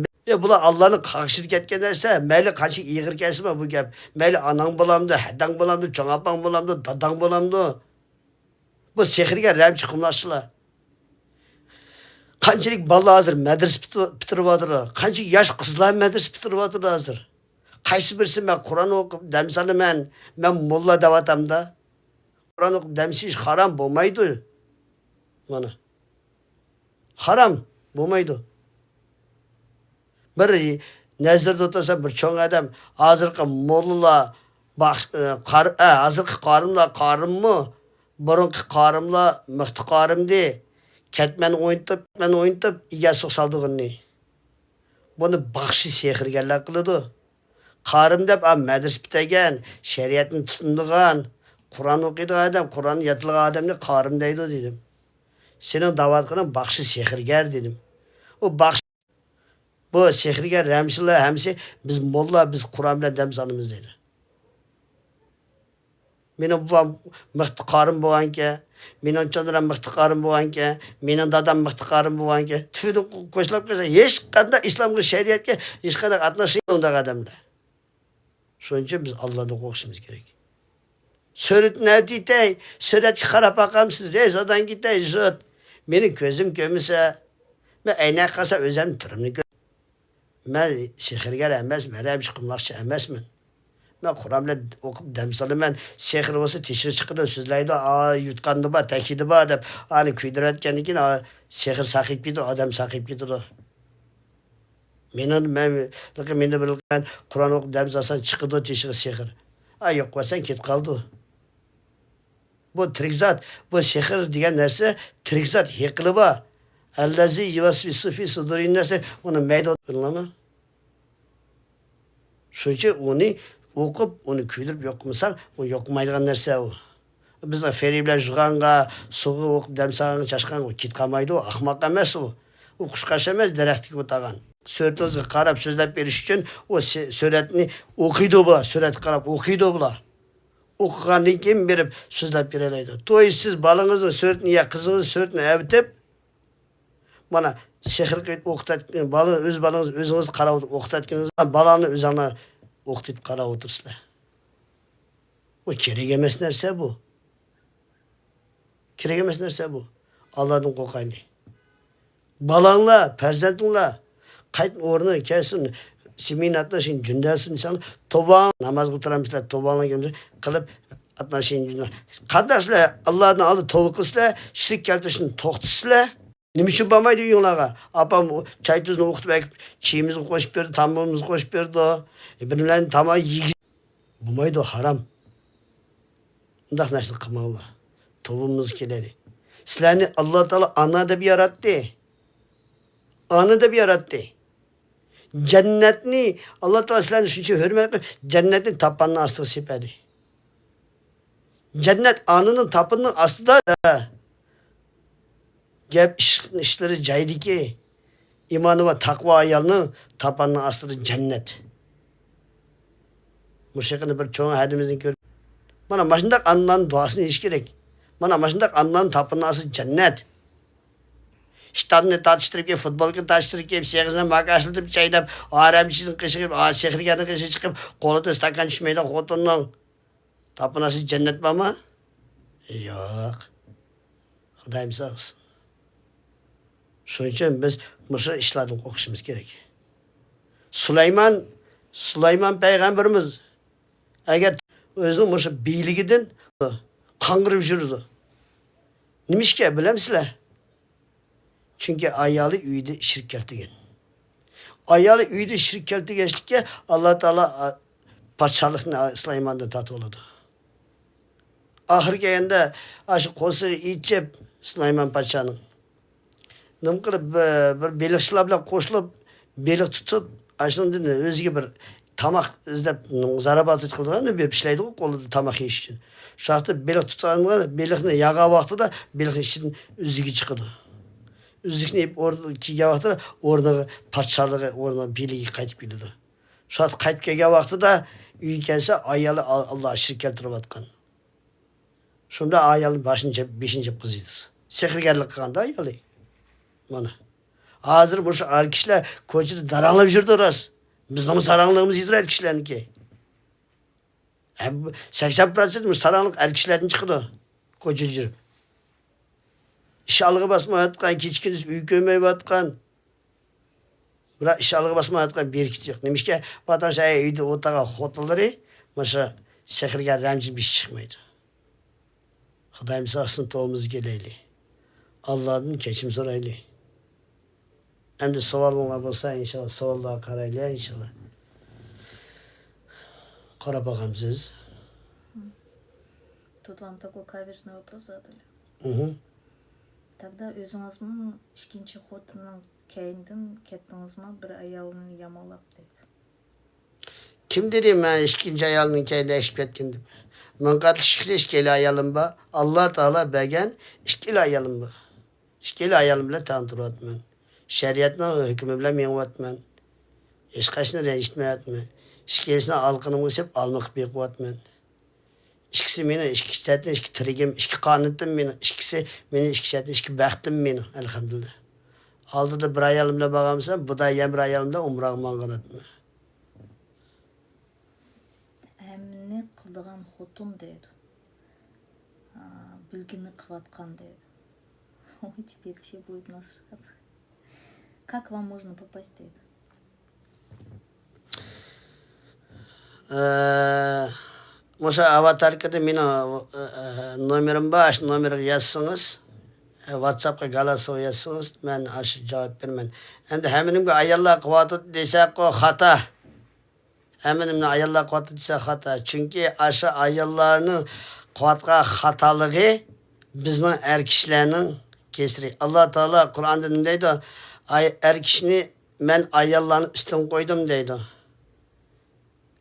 bular Allohning qarshida ketgan narsa, mayli qancha ig'ir kelsa bu gap. Mayli anang bo'lamdi, hadang bo'lamdi, cho'ngapang bo'lamdi, dadang bo'lamdi. Bu sehrgar ramchi qunashlar. Qanchalik balla hozir madrasa bitirib qancha yosh qizlar madrasa bitirib hozir. Qaysi birisi men Qur'on o'qib, damsalaman, men mulla davatamda. Qur'on o'qib damsish harom bo'lmaydi. Mana. Haram bo'lmaydi. Bir nazarda tutarsa bir cho'ng odam hozirgi mullalar hozirgi qorimmi? Burungi qorimlar mixti qorimdi. Ketmen o'yintib, egasi saldıg'ini. Buni baxshi sehrgarlar qiladi. Qarım deb madras bitagan, shariatni tutundigan, Qur'on o'qiydigan odam, Qur'onni yodlagan odamni qarim deydi dedim. Sening da'vat qilgan baxshi sehrgar dedim. O baxshi bu sehrgar ramsizlar hamsi biz molla biz Qur'on bilan dam solamiz dedi. Mening buvam mixti qarim bo'lganki, mening cho'ndiram mixti qarim bo'lganki, mening dadam mixti qarim bo'lganki, tufini qo'shilib qo'ysa hech qanday islomga, shariatga hech qanday qatnashish unda odamlar. Shuning uchun biz Allohni qo'rqishimiz kerak. Suratni aytay, suratga qarab baqamsiz, rezadan ketay, zot. Mening ko'zim ko'misa, men aynak qilsa o'zim turimni ko'raman. Men sehrgar emasman, ramsh qilmoqchi emasman. Men Qur'on bilan o'qib dam solaman. Sehr bo'lsa teshir chiqadi, so'zlaydi, yutqandi bor, takidi bor deb, ani kuydirayotgandan keyin sehr saqib ketdi, odam saqib ketdi. Meni bilgan Qur'on o'qib dam solsan chiqadi teshir sehr. Yo'q qo'ysan ketib qoldi. Bu tirik zot, bu sehr degan narsa tirik zot yiqilib bor. Allazi yuvasvisu fi sudurin narsa uni mayda bilaman. Shuning uni o'qib, uni kuydirib yo'qmasang, u yo'qmaydigan narsa u. Bizning feri bilan jug'anga, suvga o'qib dam solganga chashqanga ketib qolmaydi, u ahmoq emas u. U qushqash emas, daraxtga o'tagan. Suratingizga qarab so'zlab berish uchun o suratni o'qiydi bular, suratga qarab o'qiydi bular. O'qigandan keyin berib so'zlab beradi. To'y siz bolangizning suratini ya qizingiz suratini avtib, mana sehr qilib o'qitatgan bolangiz o'z bolangiz o'zingiz qarab o'qitatganingizda bolani o'zingni o'qitib qarab o'tirsizlar. Bu kerak emas narsa bu. Kerak emas narsa bu. Allohdan qo'rqaylik. Balanglar, farzandinglar qayt o'rni kelsin, semin atnashin jundasin inson to'ban namoz o'tiramizlar, to'banlarga qilib atnashin jundalar. Qandasizlar Allohdan oldi tavba qilsizlar, shirk keltirishni to'xtatsizlar. Nima uchun bo'lmaydi uyinglarga? Apam choy tuzni o'qitib akib, chiyimizni qo'shib berdi, taomimizni qo'shib berdi. Bilan tamoq yeyib bo'lmaydi, harom. Undaq narsa qilmanglar. Tavbamiz keladi. Sizlarni Alloh taolo ana deb yaratdi. Ana deb yaratdi. Jannatni Alloh taolo sizlarni shuncha hurmat qilib, jannatni tapanning ostiga sepadi. Jannat anining tapinining ostida. Gap ishlari joydiki, imoni va taqvo ayolning tapanning ostida jannat. Mushaqini bir cho'ng hadimizni ko'rib. Mana shunday Allohning duosini eshitish kerak. Mana shunday Allohning tapanning ostida jannat. Shtatni tatishtirib, futbolga tatishtirib, segizni makashlatib, chaynab, aramchining qishib, sehrgarning qishi chiqib, qo'lida stakan tushmaydi, xotinning tapinasi jannat bormi? Yo'q. Xudoyim sog' olsin. Shuning uchun biz mushu ishlardan qo'rqishimiz kerak. Sulaymon payg'ambarimiz agar o'zining mushu biyligidan qang'irib yurdi. Nima ishga bilamsizlar? Chunki ayoli uyida shirk keltirgan. Ayoli uyida shirk keltirganlikka Alloh taolo podshohlikni Sulaymondan tatib oladi. Oxirgi kelganda shu qo'siga ichib Sulaymon podshohning nima qilib bir beliqchilar bilan qo'shilib, beliq tutib, ashundan o'ziga bir tamoq izlab zarobat qilgan, bir ishlaydi qo'lida tamoq yeyish uchun. Shu vaqtda beliq tutganda beliqni yag'an vaqtida beliqning ichidan o'ziga chiqadi. O'zlikni kiygan vaqtida o'rniga podshohligi, o'rniga beligiga qaytib keladi. Shu vaqt qaytib kelgan vaqtida uyga kelsa, ayoli Alloh shirk keltirib atgan. Shunda ayolning boshini 5-chi qiziydi. Sehrgarlik qilganda ayoli. Mana. Hozir bu erkaklar ko'chada daranglab yurdi rost. Bizning saranglığımız yedir erkaklarniki. 80% saranlık erkaklardan chiqadi. Ko'chada yurib. İş alığı basmayotgan, kechikiniz uy ko'mayotgan. Biroq ish alığı basmayotgan berkit yo'q. Nimishga vatandaş uyda o'tirgan xotinlari mana sehrgar ramjin ish chiqmaydi. Xudoyim saqsin to'g'imiz kelaylik. Allohdan kechirim so'raylik. Endi savollar bo'lsa inshaalloh savollarga qaraylik inshaalloh. Qarab boqamsiz. Тут вам такой каверзный вопрос задали. Угу. Тогда өзіңіздің ikkinchi xotinning keyindan ketdingizmi bir ayolni yamalab deydi. Kim dedi ben ikinci ayalının kendine eşlik etkindim. Men katlı şükür işkeli ayalım ba. Allah Teala begen işkeli ayalım ba. İşkeli ayalım bile tanıtır men. Şeriatın hükmü bile menvatmen. Eşkaşını reniştmeyatmen. İşkelisine alkınımı sep almak bir kuvvetmen. İşkisi beni, işki şiddetli, işki tirigim, işki kanıttım beni. İşkisi beni, işki şiddetli, işki bəxtim beni. Elhamdülillah. Aldı da bir ayalımda bağamsam, bu da yem bir ayalımda umrağıman kanatmı. Әміне қылдыған хотым дейді. Білгіні қыватқан дейді. Ой, теперь все будут нас... Как вам можно попасть дейді? Musa avatarkada meni nomerim bor, shu nomerga yozsangiz, WhatsAppga galasa yozsangiz, men shu javob beraman. Endi hammamga ayollar quvvat desak-ku xato. Hammamni ayollar quvvat desa xato. Chunki shu ayollarning quvvatga xatoligi bizning er kishilarning kesiri. Alloh taolo Qur'onda nima deydi? Er kishini men ayollarni ustin qo'ydim deydi.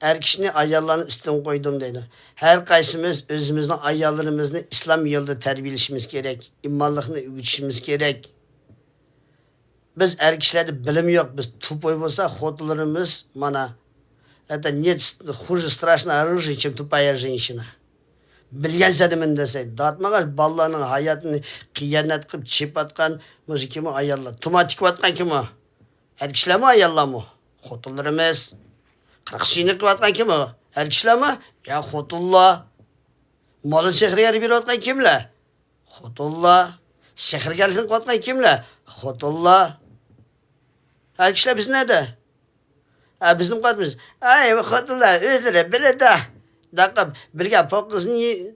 Er kishini ayollarni ustin qo'ydim deydi. Har qaysimiz o'zimizning ayollarimizni islom yo'lida tarbiyalashimiz kerak, imonlikni o'rgatishimiz kerak. Biz er kishilarda bilim yo'q, biz tupoy bo'lsa, xotinlarimiz mana это нет хуже страшного оружия, чем тупая женщина. Bilgan zadimin desa, dotmaga bolalarning hayotini qiyanat qilib chepatgan o'zi kim ayollar? Tuma tikayotgan kim o? Er kishilarmi ayollarmi? Xotinlarimiz. Qirqishini qilayotgan kim o? Er kishilarmi? Ya xotinlar. Moli sehrgar berayotgan kimlar? Xotinlar. Sehrgarlikni qilayotgan kimlar? Xotinlar. Er kishilar biz nerede? Bizim qatımız. Ay xotinlar o'zlari biladi. Daqab birga poqizni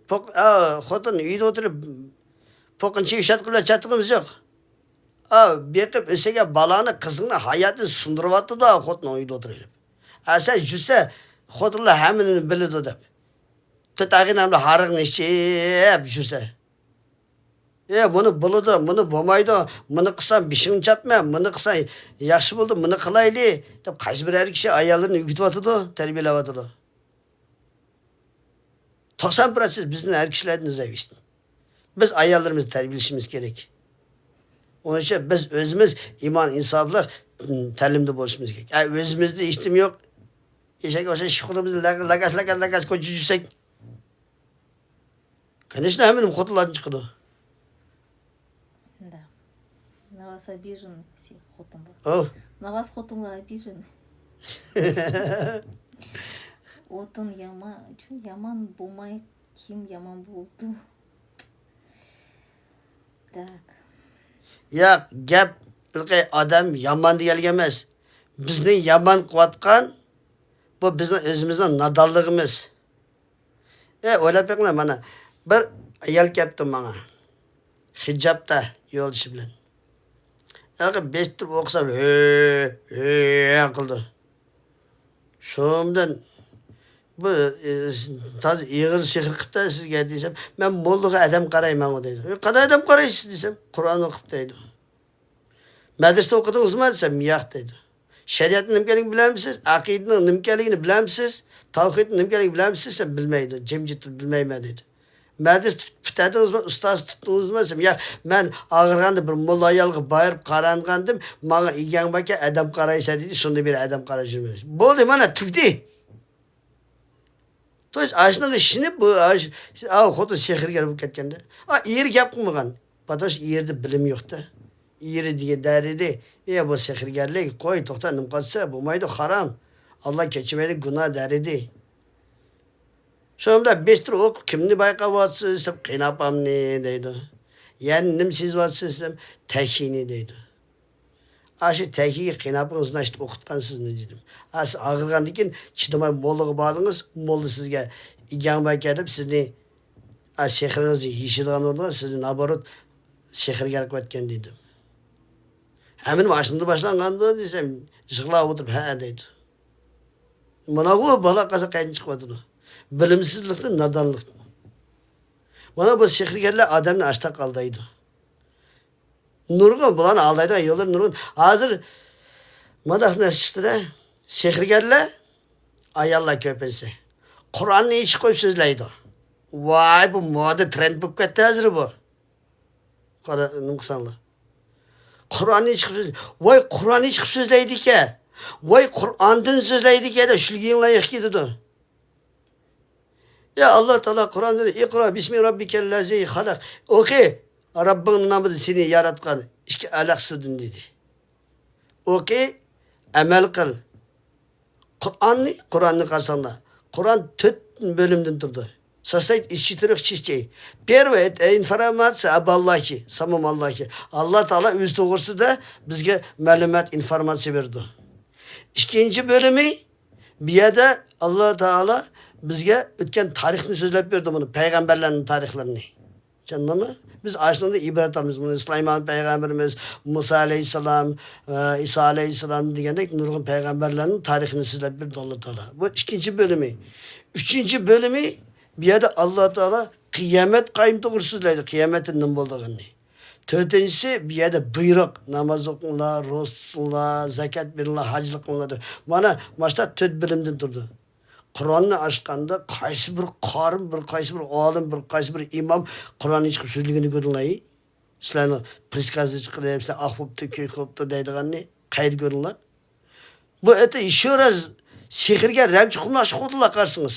xotin uyda o'tirib poqinchi ushat qilib chatligimiz yo'q. Beqib o'saga balani qizini hayotini sundiryapti-da xotin uyda o'tirib. Sen жүрсе xotinlar hammani biladi deb. Tutag'inamda harig'ini ichib жүрсе. Buni biladi, buni bo'lmaydi, buni qilsam bishing chapma, buni qilsam yaxshi bo'ldi, buni qilayli deb qaysi bir er kishi ayollarni o'rgatyapti, tarbiyalayapti. 90% bizning er kishilarni zavishdi. Biz ayollarimizni tarbiyalashimiz kerak. Onun için biz o'zimiz iymon, insoflik ta'limda bo'lishimiz kerak. O'zimizda ishtim yo'q. Eshak o'sha shiqimizni lagas ko'chib yursak. Конечно, hamma xotinlardan chiqadi. Да. На вас обижены все хотынлар. На вас хотынлар обижены. Отын яман болмай, ким яман болды. Так. Ya gap bir adam yaman degan emas. Bizni yaman qilayotgan bu bizning o'zimizning nodonligimiz. O'ylab beqinglar mana bir ayol kelibdi menga. Hijobda yo'lishi bilan. Aqib bestib o'qisam, qildi. Shomdan bu toz ig'ir sehr qilibdi sizga desam, men mollaga adam qarayman deydi. Qanday adam qaraysiz desam, Qur'on o'qib deydi. Madrasada o'qidingizmi desam, yo'q deydi. Shariatning nimkaligini bilamsiz? Aqidaning nimkaligini bilamsiz? Tavhidning nimkaligini bilamsiz? Desam, bilmaydi. Jimjit bilmayman deydi. Madras tutadingizmi, ustoz tutdingizmi desam, yo'q, men og'irganda bir molla ayolga borib qarangandim, menga egang baka adam qaraysa dedi, shunda bir adam qarab yurmaysiz. Bo'ldi, mana tugdi. То есть ашның ішіне xotin sehrgar bo'lib ketganda. Eri gap qilmagan. Потому что erda bilim yo'q-da. Eri degan darida, bu sehrgarlik, qo'y, to'xta, nim qolsa bo'lmaydi, harom. Alloh kechirmaydi, gunoh darida. Shunda bestir o'q kimni bayqavyapsiz deb qiynapamni deydi. Yani nim sezyapsiz desam, tahini deydi. Aşı təkiyi qiynapınızdan işte o'qitgan sizni dedim. Siz ağırgandan keyin chidamay mollaga bordingiz, molla sizga igangba kelib sizni sehringizni yeyishadigan o'rniga sizni naborot sehrgar qilib o'tgan dedim. Hamin mashunda boshlanganda desam, yig'lab o'tirib ha deydi. Mana bu bola qasa qaydan chiqyapti. Bilimsizlikni, nodonlikni. Mana bu sehrgarlar odamni ashta qaldaydi. Nurg'un bularni aldaydi, yo'llar nurg'un. Hozir madahlar chiqdi-da, sehrgarlar ayollar ko'pincha Qur'onni ichib qo'yib so'zlaydi. Voy, bu moda trend bo'lib ketdi hozir bu. Qara, nima qilsanglar? Qur'onni chiqib, voy Qur'onni chiqib so'zlaydi ekan. Voy Qur'ondan so'zlaydi ekan, shulginglar yiqidi. Ya Allah Teala Qur'onda iqra bismi robbikallazi xalaq. O'qi, Rabbing nomida seni yaratgan ikki alaq sudin dedi. O'qi, amal qil. Qur'onni qarasanglar. Qur'on 4 bölümden turdi. Состоит из 4 частей. Первое это информация об Аллахе, самом Аллахе. Allah Teala o'z to'g'risida bizga ma'lumot, informatsiya berdi. Ikkinchi bölümü bu yerda Allah Teala bizga o'tgan tarixni so'zlab berdi, buni payg'ambarlarning tarixlarini. Tushundingmi? Biz aslında ibret almışız. Bunu Süleyman peygamberimiz, Musa aleyhisselam, İsa aleyhisselam degandek nurg'un peygamberlerin tarixini so'zlab berdi Allah Teala. Bu ikinci bölümü. Üçüncü bölümü bir yerde Allah Teala kıyamet qayım to'g'ri so'zlaydi. Qiyomatning nima bo'lganini. To'rtinchisi bir yerde buyruq, namoz o'qinglar, ro'za tutinglar, zakat beringlar, hajlik qilinglar. Mana başta 4 bölümden turdi. Qur'onni ochganda qaysi bir qorim, bir qaysi bir olim, bir qaysi bir imom Qur'onni chiqib so'zligini ko'ringlar. Sizlarni priskazich qilib, sizlar ahvobda, ko'yxobda deydiganni qayerda ko'ringlar. Bu eti еще раз sehrga ramchi qumlash qo'dlar qarsınız.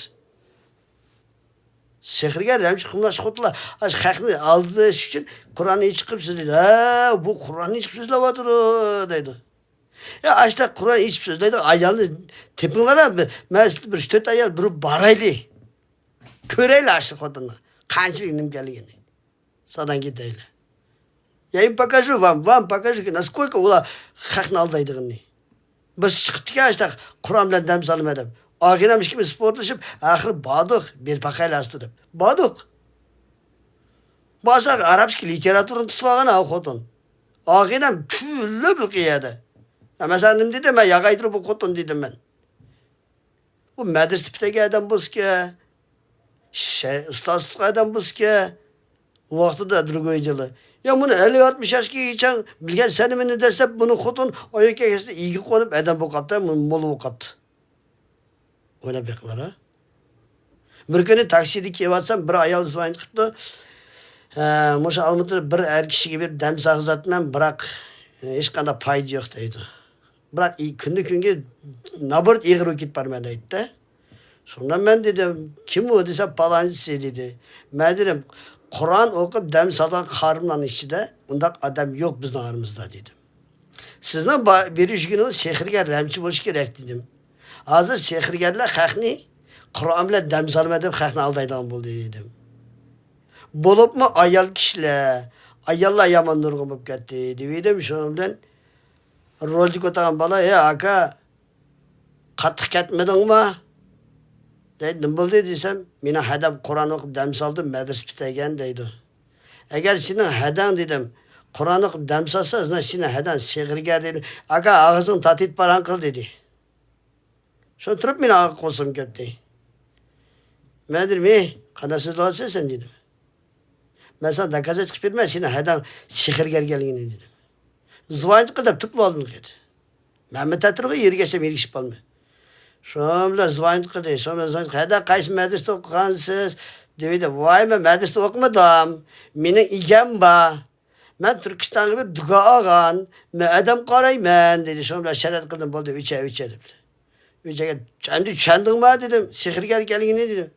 Sehrga ramchi qumlash qo'dlar. Ash haqni aldish uchun Qur'onni chiqib so'zlaydi. Ha, bu Qur'onni chiqib so'zlayapti deydi. Ya işte Kur'an hiçbir sözleri ayağını tepinlere mesela bir 4 ayal bir baraylı. Köreyle açtık odunla. Kançılık inim gelgeni. Sadan gideyle. Ya им покажу вам покажу, насколько ular haqni aldaydigini. Biz chiqdik ya işte Kur'an bilan dam salim edip. Ağinamış gibi sportlaşıp ahir badık bir bakayla astırıp. Badık. Basak Arapski literatürün tutmağına okudun. Ağinam küllü bir kıyada. Mesela dedim ben yağaydır bu kotun dedim ben. Bu medres tipteki adam buz ki. Ustaz tutku adam buz ki. O vakti da durgoycalı. Ya bunu 50-60 yaşki geçen bilgen senimini destek bunu kotun o yöke iyi konup adam bu kapta molu bu kaptı. Öyle bekler ha. Bir günü taksideki evatsam bir ayal zıvayın kıptı. Moşa almadı bir er kişi gibi dem sağızatmen bırak. Hiç kadar paydı yok deydi. Bırak күнге nabırt iğir vakit var ben deydi. Sonra ben dedim kim o dese palancısı dedi. Ben dedim Kur'an okup dem satan karımla içinde ondak adam yok bizim aramızda dedim. Sizden bir üç gün sehrgar remçi boş gerek dedim. Hazır sehrgarlar hakni Kur'an ile dem salım edip hakni aldaydan buldu dedim. Bulup mu ayal kişiler, ayallar yaman nurgun bulup gitti dedim şundan. Roldi ko'targan bola, aka, qattiq ketmading mi? Deydi, nima bo'ldi desam, meni hadab Qur'on o'qib dam soldim, madras bitagan deydi. Agar sening hadang dedim, Qur'on o'qib dam solsa, sening hadang sehrgar dedi. Aka, og'zing tatit paran qil dedi. Shu turib meni qo'sim ketdi. Men dedim, qanday so'zlaysan sen dedim. Men sana dokazat qilib bermay, sening hadang sehrgar kelganini dedim. Zıvayıncı kadar tıklı oldum dedi. Mehmet Atırgı yeri geçsem erişip olmuyor. Şöyle zıvayıncı kadar, şöyle zıvayıncı kadar. Hadi kaç medreste okuyansız. Dedi, vay ben medreste okumadım. Benim igem var. Ben Türkistan'da bir dua ağan. Ben adam karayım dedi. Şöyle şerat kıldım oldu. Üçe dedi. Üçe kendin mi dedim. Sihirgar gelin dedim.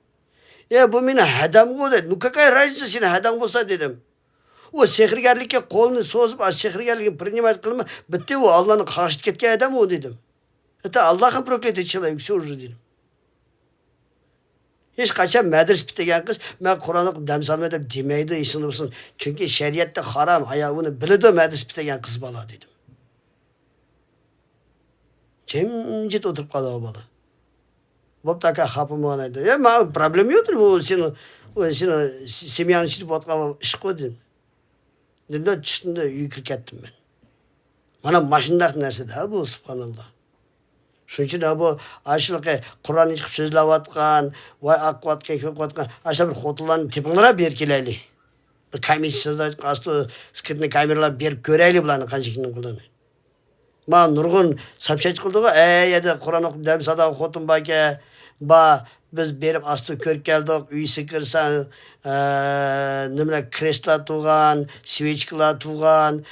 Ya bu benim hedam bu dedi. Nukakay rayısı senin hedam olsa dedim. O sehrgarlikka qo'lni so'zib, sehrgarlikni принимать qilma, bitta u Allohni qarshi ketgan odam u dedim. Это Allohning проклятый человек, все уже dedim. Hech qachon madras bitagan qiz, men Qur'on o'qib dam solmay deb demaydi, esingda bo'lsin. Chunki shariatda harom, aya uni biladi madras bitagan qiz bola dedim. Jimjit o'tirib qoldi o bola. Bo'pti aka, xafamon aytdi. Ya, men problem yo'qdir, bu seni semyani ichib o'tgan ish qo'ydim. Dinle çıktığında yükür kettim ben. Bana maşındak neresi de bu subhanallah. Şunun için de bu aşılıkı Kur'an çıkıp sözlep atkan, vay akvatken, kökvatken, aşağı bir kutuların tipinlere bir kileyli. Bir kamera sözler, kastı, skritini kameralar bir göreyli bulanı kancıkının kullanı. Ma nurgun sapşet kıldı ga ya da Kur'an okup dem sada xotun bake ba biz berip astı körüp geldik üyisi kirsan nimle kresla tuğan свечкалар tuğan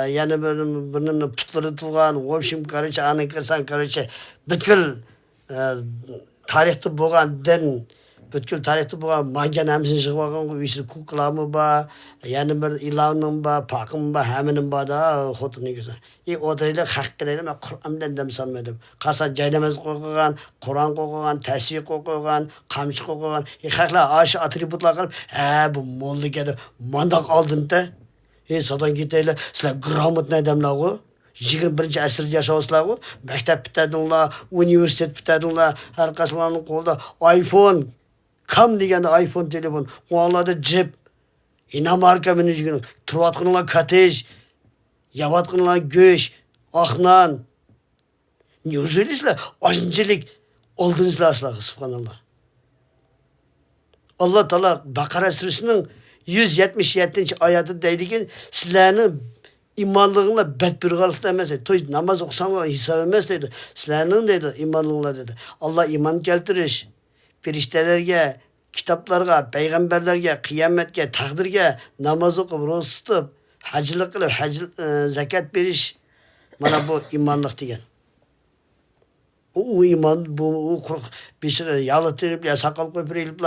yani birinin putları tuğan в общем короче anı kirsan короче бүткіл tarihte болған din бүткіл tarihte болған манген әмсін шығып алған ғой үйсі кукламы ба яны бір иланның ба пақым ба әмінің ба да хоты негізі одайлы хақ керейлі мен құрамдан дәм салмадым қаса жайнамаз қойған құран қойған тәсбих қойған қамшы қойған хақла ашы атрибутлар қылып бұл молды келіп мандақ алдын да содан кетейлі сілер грамотный адамлар ғой 21-ci əsrdə yaşayırsınlar ғой məktəb bitədinlər, universitet bitədinlər, hər qasılarının qolda iPhone, kam degəndə iPhone telefon, onlarda cep, inamarka minəcəyini, turvatqınlar katej, yavatqınlar göş, axnan. Neужели sizlər aşıncılık oldunuzlar aşılar, subhanallah. Allah Teala Bakara surəsinin 177-ci ayəti deyir ki, sizlərin imanlığınla bədbirqalıqda emas. Toy namaz oxusanlar hesab emas dedi. Sizlərinin dedi imanlığınla dedi. Allah iman keltiriş, periştelerge, kitaplarga, peygamberlerge, kıyametge, takdirge namaz okup, roz tutup, hacılık kılıp, zakat beriş. Mana bu imanlıq degen. O iman, bu bir yalıtırıp, ya sakal köpüreyip,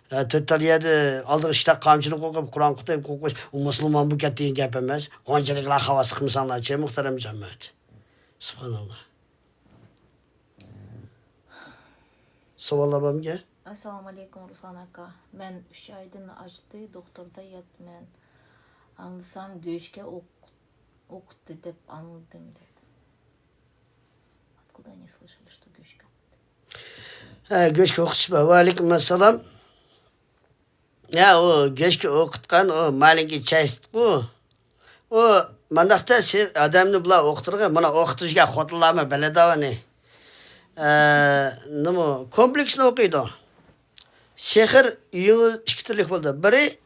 töttaliyadi aldığı işte kamçını kokup, Kur'an kutayıp kokuş, o Müslüman bu kettiğin gap emas. Oncalık hava sıkmışanlar, muhterem cemaat. Subhanallah. Soğalla gel. Assalamu alaikum Ruslan aka. Ben 3 aydan açtı, doktorda yatman. Anlasam göğüşke okuttu dep anladım dedi. Откуда они слышали, что göğüşke okuttu? Göçke okutmuş ba. Aleyküm assalam. Ya o göçke okutkan o malinki çayıstık o. O mandaqta adamni bular okuturga, mana okutishga xotinlarmi biladavani. Nima kompleksni o'qiydi. Sehr uyingiz ikki turlik bo'ldi. Biri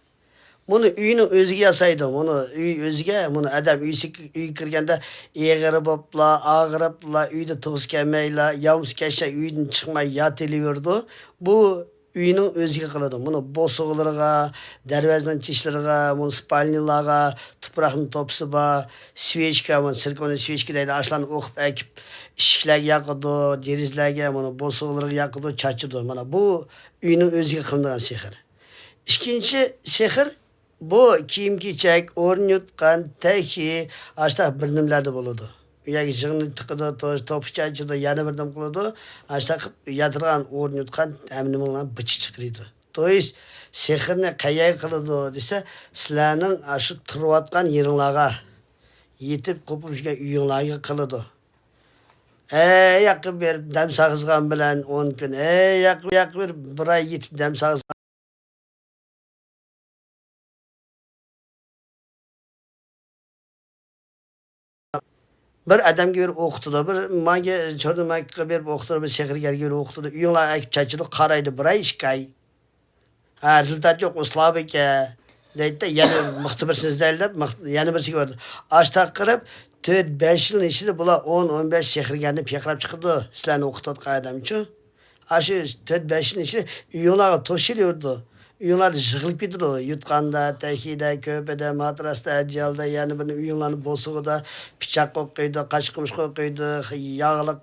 buni uyini o'ziga yasaydi. Buni uy o'ziga, buni adam uyga kirganda eg'iri bo'pla, og'ribla, uyda tug'iz kelmayla, yovuz kelsa uydan chiqmay yotilaverdi. Bu uyning o'ziga qiladi. Buni bo'sug'larga, darvozaning tishlariga, buni spalnilarga, tuproqni topsiba, svechka, buni sirkoni svechka deydi. Ashlarni o'qib akib eshiklarga yoqadi, derizlarga, buni bo'sug'larga yoqadi, chachidi. Mana bu uyning o'ziga qilingan sehr. Ikkinchi sehr bu kiyim-kechak, o'rin yutgan, taki, ashta bir nimlarda bo'ladi. Uyagi jig'ni tiqidi, to'pchachidi, yana bir nim qiladi. Ashta yatirgan, o'rin yutgan, amniman bichi chiqirdi. To'ys sehrni qayay qiladi desa, sizlarning shu turayotgan yeringlarga yetib qo'pib yurgan uyinglarga qiladi. Yaqib berib dam sag'izgan bilan 10 kun, yaqib berib bir oy yetib dam sag'izgan bir adamga berib o'qitdi, bir menga cho'rmakka berib o'qitdi, bir sehrgarga berib o'qitdi. Uyinglar akib chachidi, qaraydi, bir oy 2 oy. Rezultat yo'q, uslab ekan. Deydi, yana muxtibirsiz deyilib, yana birisiga berdi. Ashtaq qilib 4-5 yil ichida bular 10-15 sehrgarni piqrab chiqdi. Sizlarni o'qitayotgan odamchi. Aşı 4-5 yil ichida uyinglarga to'shilaverdi. Uyinglar yig'ilib ketdi. Yutqanda, tahida, ko'pada, matrasda, ajalda, yana bir uyinglarni bo'sig'ida pichoq qo'ydi, qashqimish qo'ydi, yog'liq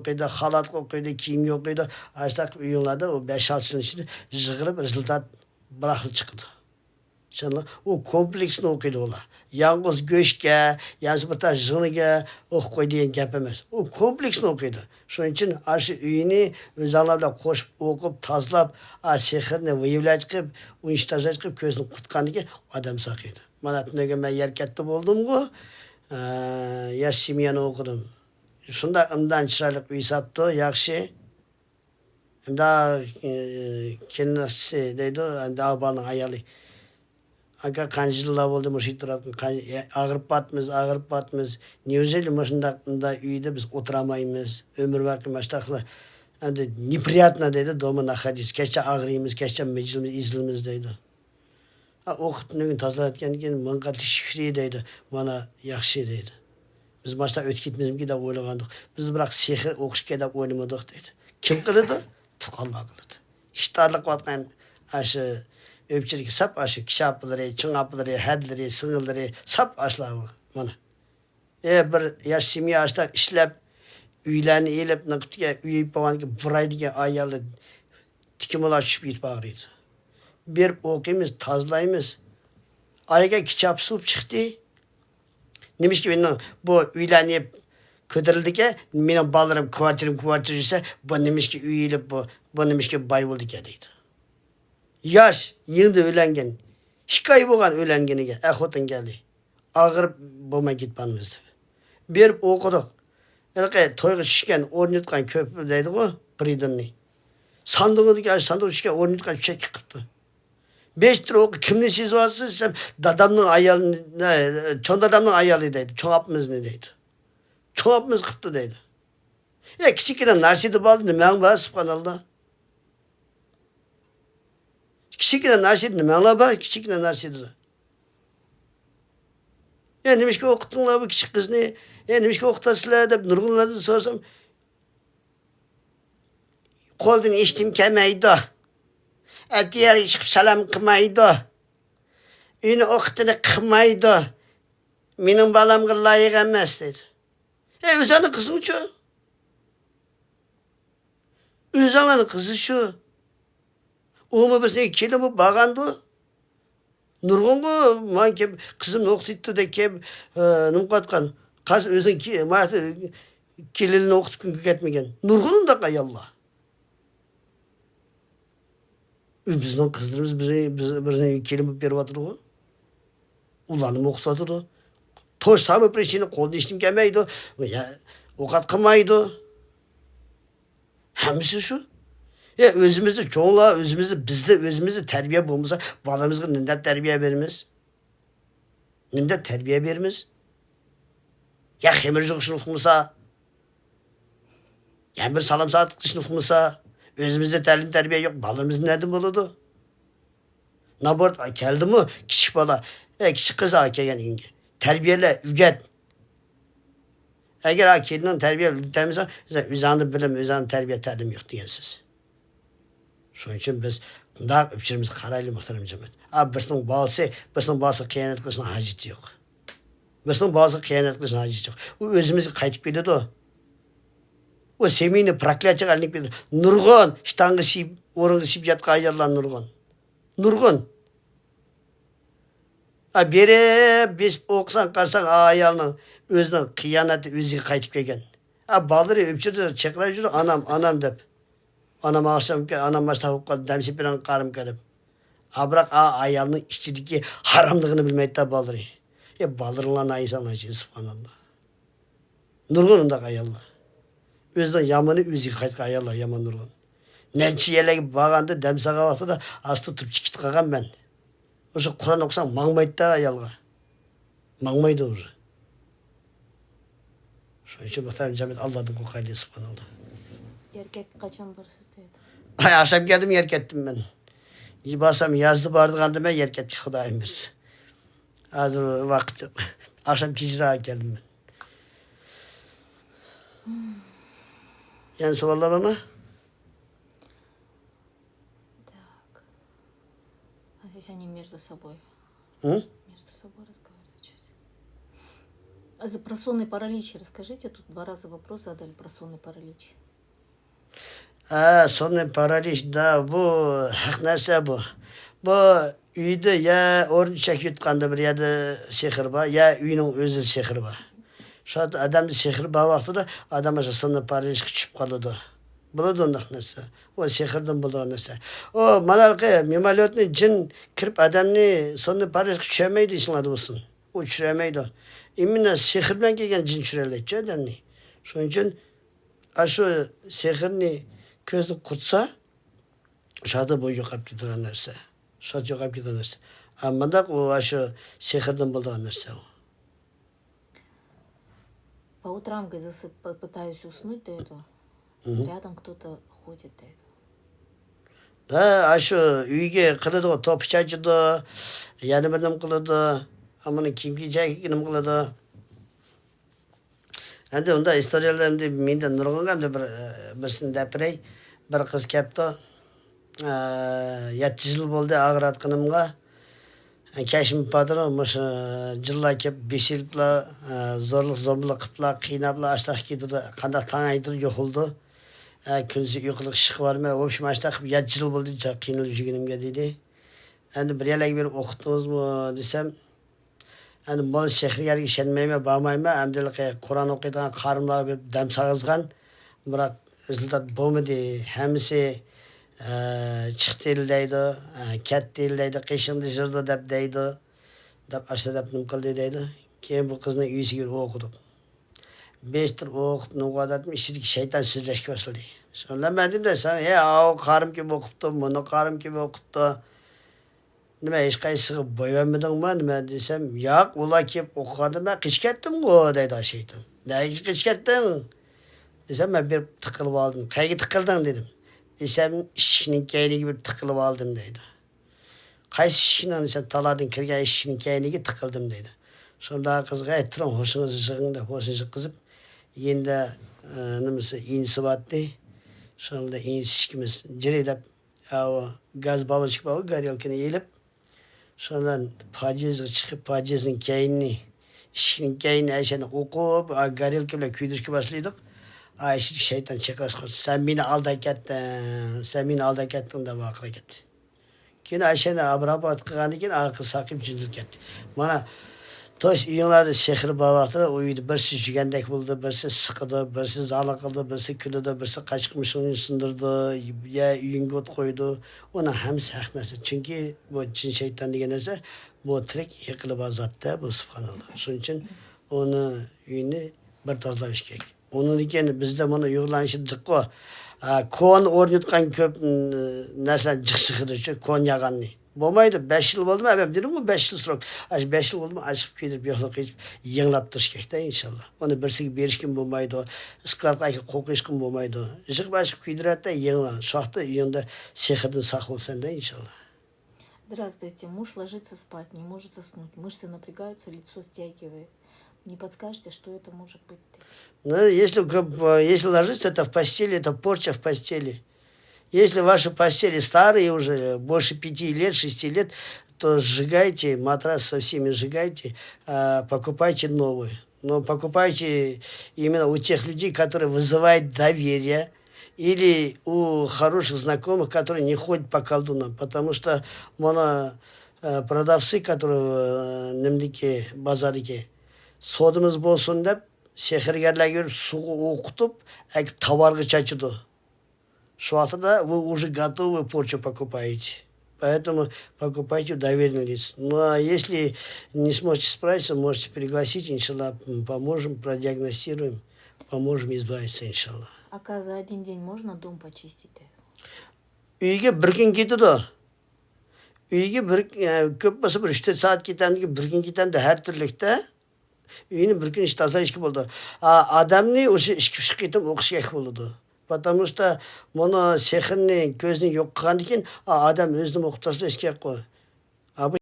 qo'ydi, xalat qo'ydi, kiyim qo'ydi. Ashtaq uyinglarda o 5-6 yil ichida yig'ilib rezultat bir xil chiqdi. O kompleksni o'qiydi ular. Yalnız go'shtga, yalnız bir taş jig'niga o'qib qo'ydigan gap emas. O kompleksni o'qiydi. Shuning uchun shu uyini o'zinglar bilan qo'shib o'qib, tozalab, sehrni vayivlaj qilib, unishtajaj qilib ko'zni qutqaniga odam saqiydi. Mana tunaga men yer katta bo'ldim-ku. Yosh semiyani o'qidim. Shunda imdan chiroyli uy sapdi, yaxshi. Imda kelnasi deydi, endi abaning ayoli. Aka qanjillar bo'ldi, mushit turadi, ag'rib batmiz. Neужели mashunda uyda biz o'tiramaymiz, umr vaqt mashtaqlar. Endi неприятно deydi, дома находиться. Kechcha ag'riymiz, kechcha izlimiz deydi. O'qitning tozalayotgan keyin minqatli shukri deydi. Mana yaxshi deydi. Biz başta ötketmizimki de oylagandık. Biz bırak sehir okuşke de oynamadık dedi. Kim kılıdı? Tukallah kılıdı. İştarlık vatkan aşı öpçülük sap aşı kişapıları, çıngapıları, hedleri, sığılları sap aşlar bana. Bir yaş simya aşlar işlep üylerini eğilip nıktıya üyeyip baban ki buraydı ki ayalı tikim ola şüp yitip ağrıydı. Bir okuyumuz, tazlayımız. Ayga kitap sup çıktı. Demiş ki benim bu üylerini kötürüldü ki benim ballarım kuvartırım ise bu demiş ki üyelip bu demiş ki bay oldu ki deydi. Yaş yığında ölengen. Şikayı boğan ölengeniga ahotin geldi. Ağır bulmay gitmanımızdı. Bir okuduk. Toyga şişken ornutkan köprü deydi o Bridinni. Sandığı şişken ornutkan çek yıkıptı. 5 lira oku kimni siz varsınız desem dadamның ayalı, çon dadamның ayalı deydi. Çoğapımız ne deydi. Çoğapımız kıptı deydi. Ya kiçikine narsiydi bağlı nemen var subhanallah. Kiçikine narsiydi nemen var kiçikine narsiydi. Ya demiş ki okuttunlar bu küçük kız ne? Ya demiş ki okutasılar da nurgunlardan sorsam koldan içtim kemeydi. Diğer çıkıp salam kılmaydı. Ünü okutunu kılmaydı. Benim balamga layık emas dedi. Özanın kızın şu. Özanın kızı şu. Oğumu bizne kelin bu bağandı. Nurgun bu man ki kızım okuttu da ki numqatkan. Qaz özün ki kelini okutup gün ketmegen. Nurgunun da qayallah. Bizden kızlarımız bize kelime berip atır o. Ulanım okutatır o. Toş samı preşini kolunu iştim gelmeydi. Ya okat kılmaydı. Hemisi şu. Ya özümüzü çoğunluğa özümüzü terbiye bulmasa balamızga nindep terbiye verimiz. Nindep terbiye verimiz. Ya hemircik şunu okumasa. Ya bir salam saatlik şunu okumasa. Özümüzde təlim tərbiyə yok. Balımız nədir buludu? Nabort geldi mi? Küçük bala. Küçük kız kelgen inge. Terbiyele, üget. Eğer kelinin terbiye ügetemize, üzanı bilim, üzanı terbiye təlim yok diyensiz. Şunun için biz daha öpçürümüz karaylı muhterem cemaat. Abi birisinin bazısı kıyanet kılışına haceti yok. Birisinin bazısı kıyanet kılışına haceti yok. O özümüzü kayıtıp bildi o. O semini praklyaçak alınıp bildi. Nurgun, ştangı sip, orangı sip yatka ayarlan Nurgun. Nurgun. Beri biz okusan karsan ayalının özünün kıyaneti özü kayıtıp gelgen. Balları öpçürdü, çekrar жүрді, anam dep. Anam akşam ki, anam başta hukukat demsip bilen karım gelip. Bırak ayalının işçideki haramlığını bilmeydi de balları. Ballarınla ayısan acı, subhanallah. Nurgun'un da ayallah. Özden yamanı özü kayıtıp ayallah yaman Nurgun. Nençi yelegi bağandı, demsağa vaxtı da astı tıp çıkıt kalgan ben. Oşu Kur'an okusan mağmaydı da ayalga. Mağmaydı olur. Şunun için muhtemelen cemiyet Allah'ın kokaylığı subhanallah. Erkek kaçan barsız dedi. Akşam geldim yerk ettim ben. Basam yazdı bardık andı ben yerk ettik Hudayimiz. Hazır vakit yok. Akşam kicra geldim ben. Yani sorular var mı? Так. А здесь они между собой. Hı? Между собой разговаривают сейчас. А за про сонный паралич расскажите. Тут 2 раза вопрос задали про сонный паралич. Sonun paraliş da bu hak narsa bu. Bu uyda ya orun çek yutkanda bir ya da sehir var ya uyunun özü sehir var. Şu adamda sehir var vaxtida adam sonun paraliş küçüp kalıdı. Buladı ondan narsa. O sehirden bulduğu narsa. O manalqı mimaliyotni cin kirip adamni sonun paraliş küçüemeydi isinadı olsun. O çüremeydi. İmine sehirden gelgen cin çüreleyecek adamni. Şunun için aşı sehirni közünü kutsa, şadı bu yoqap gidilen narsa. Şadı yoqap gidilen narsa. Ama da o aşı sehirden bulduğun narsa o. По утрам, когда пытаюсь уснуть до этого, рядом кто-то ходит до этого. Da aşı uyge kılıdı o top çacıdı, yanı benim kılıdı, amanın kim giyecek kim kılıdı. Endi unda istoriyalarni menda nurg'un birsini gapiray. Bir qiz kelibdi. 7 yil bo'ldi og'ritganimga. Kashim padri o'sha jillar kelib beshiliblar, zo'rliq zo'mliq qiliblar, qiynablar, ashtaq ketdi. Qanday tang aytirib yo'qildi. Kunsi uyquliq ishq bormi? В общем, ashtaq 7 yil bo'ldi qiynalib yurganimga dedi. Endi bir yillik berib o'qitdingizmi desam, endi mol shehriga ishonmayman, bormayman. Hamdalik Qur'on o'qiydigan qarimlarga berib dam sag'izgan. Biroq rezultat bo'lmadi. Hammasi chiqdi deydi, katta deydi, qishingda jirdi deb deydi. Deb ashta deb nim qildi deydi. Keyin bu qizni uyisiga o'qidik. 5 yil o'qib nuqadatmi ishidagi shayton so'zlashga boshladi. Shunda men dedim sen, qarim kim o'qibdi, buni qarim kim o'qibdi. Nima hech qaysiga bo'yamidingmi? Nima desam, yo'q, ular kelib o'qiganda men qish ketdim-ku deydi shayton. Nega qish ketding? Desam, men bir tiqilib oldim. Qayga tiqilding dedim. Desam, ishning kayniga bir tiqilib oldim deydi. Qaysi ishingdan desam, taladin kirgan ishning kayniga tiqildim deydi. Shunda qizga aytdim, hushingizni yig'ing deb, hushingizni qizib, endi nimasi insi batdi. Shunda insishimiz jirilab, gaz balochka bor, горелкani yelib, shundan podyezdga chiqib, podyezning kayni, ishning kayni ashani o'qib, горелка bilan kuydirishga boshlaydik. Ayşik şeytan çeklaşmış. Sen beni aldakettin, sen beni aldakettin de vakıra gitti. Yine Ayşe'ne abrabat kıgandı ki akıl sakip cündür gitti. Bana toş yıllarda şehir bağlattılar, uyudu. Birisi jügendek buldu, birisi sıkıdı, birisi zala kıldı, birisi külüdü, birisi kaçıkmışını sındırdı, ya yüngot koydu. Ona hem sahnesi. Çünkü bu cin şeytan diyenlerse bu trik yıkılıp azattı, bu subhanallah. Şunun için onu yünü bir tazlamış gerek. Onun için bizde bunu yığılanışı dıkkı. Kon ornutkan köp neslen cıksıkıdır şu kon yağanlı. Bolmaydı 5 yıl oldu mu efendim dedim bu 5 yıl sonra. 5 yıl oldu mu açıp gidip yokluk edip yığınlaptır gerek inşallah. Onu birisi bir işkin bulmaydı. Isklarka koku işkin bulmaydı. Işık başıp kuydurat da yığınlan. Şahta yığında sehirden sak olsan da inşallah. Здравствуйте. Муж ложится спать, не может заснуть. Мышцы напрягаются, лицо стягивает. Не подскажете, что это может быть? Ну, если ложиться, это в постели, это порча в постели. Если ваши постели старые уже, больше 5 лет, 6 лет, то сжигайте, матрас со всеми сжигайте, покупайте новый. Но покупайте именно у тех людей, которые вызывают доверие, или у хороших знакомых, которые не ходят по колдунам. Потому что продавцы, которые немники, базарики, sodimiz bo'lsin deb sehrgarlarga suv o'qitib tovarga chachidi. Shu vaqtda вы уже готовы порчу покупаете. Поэтому покупайте доверенный лиц. Ну а если не сможете справиться, можете пригласить, иншаллах, поможем, продиагностируем, поможем избавиться, иншаллах. А за один день можно дом почистить? Uyga bir kun ketadi. Uyga ko'p bo'lsa bir 3-4 soat ketamdi, bir kun ketamdi har turlikda. Uyini bir kun ish tozalashga bo'ldi. Odamni o'sha ishga chiqib ketib o'qishga bo'ldi. Потому что buni sehrni ko'zni yo'q qilgandan keyin odam o'zini o'qib tashlashga qo'y.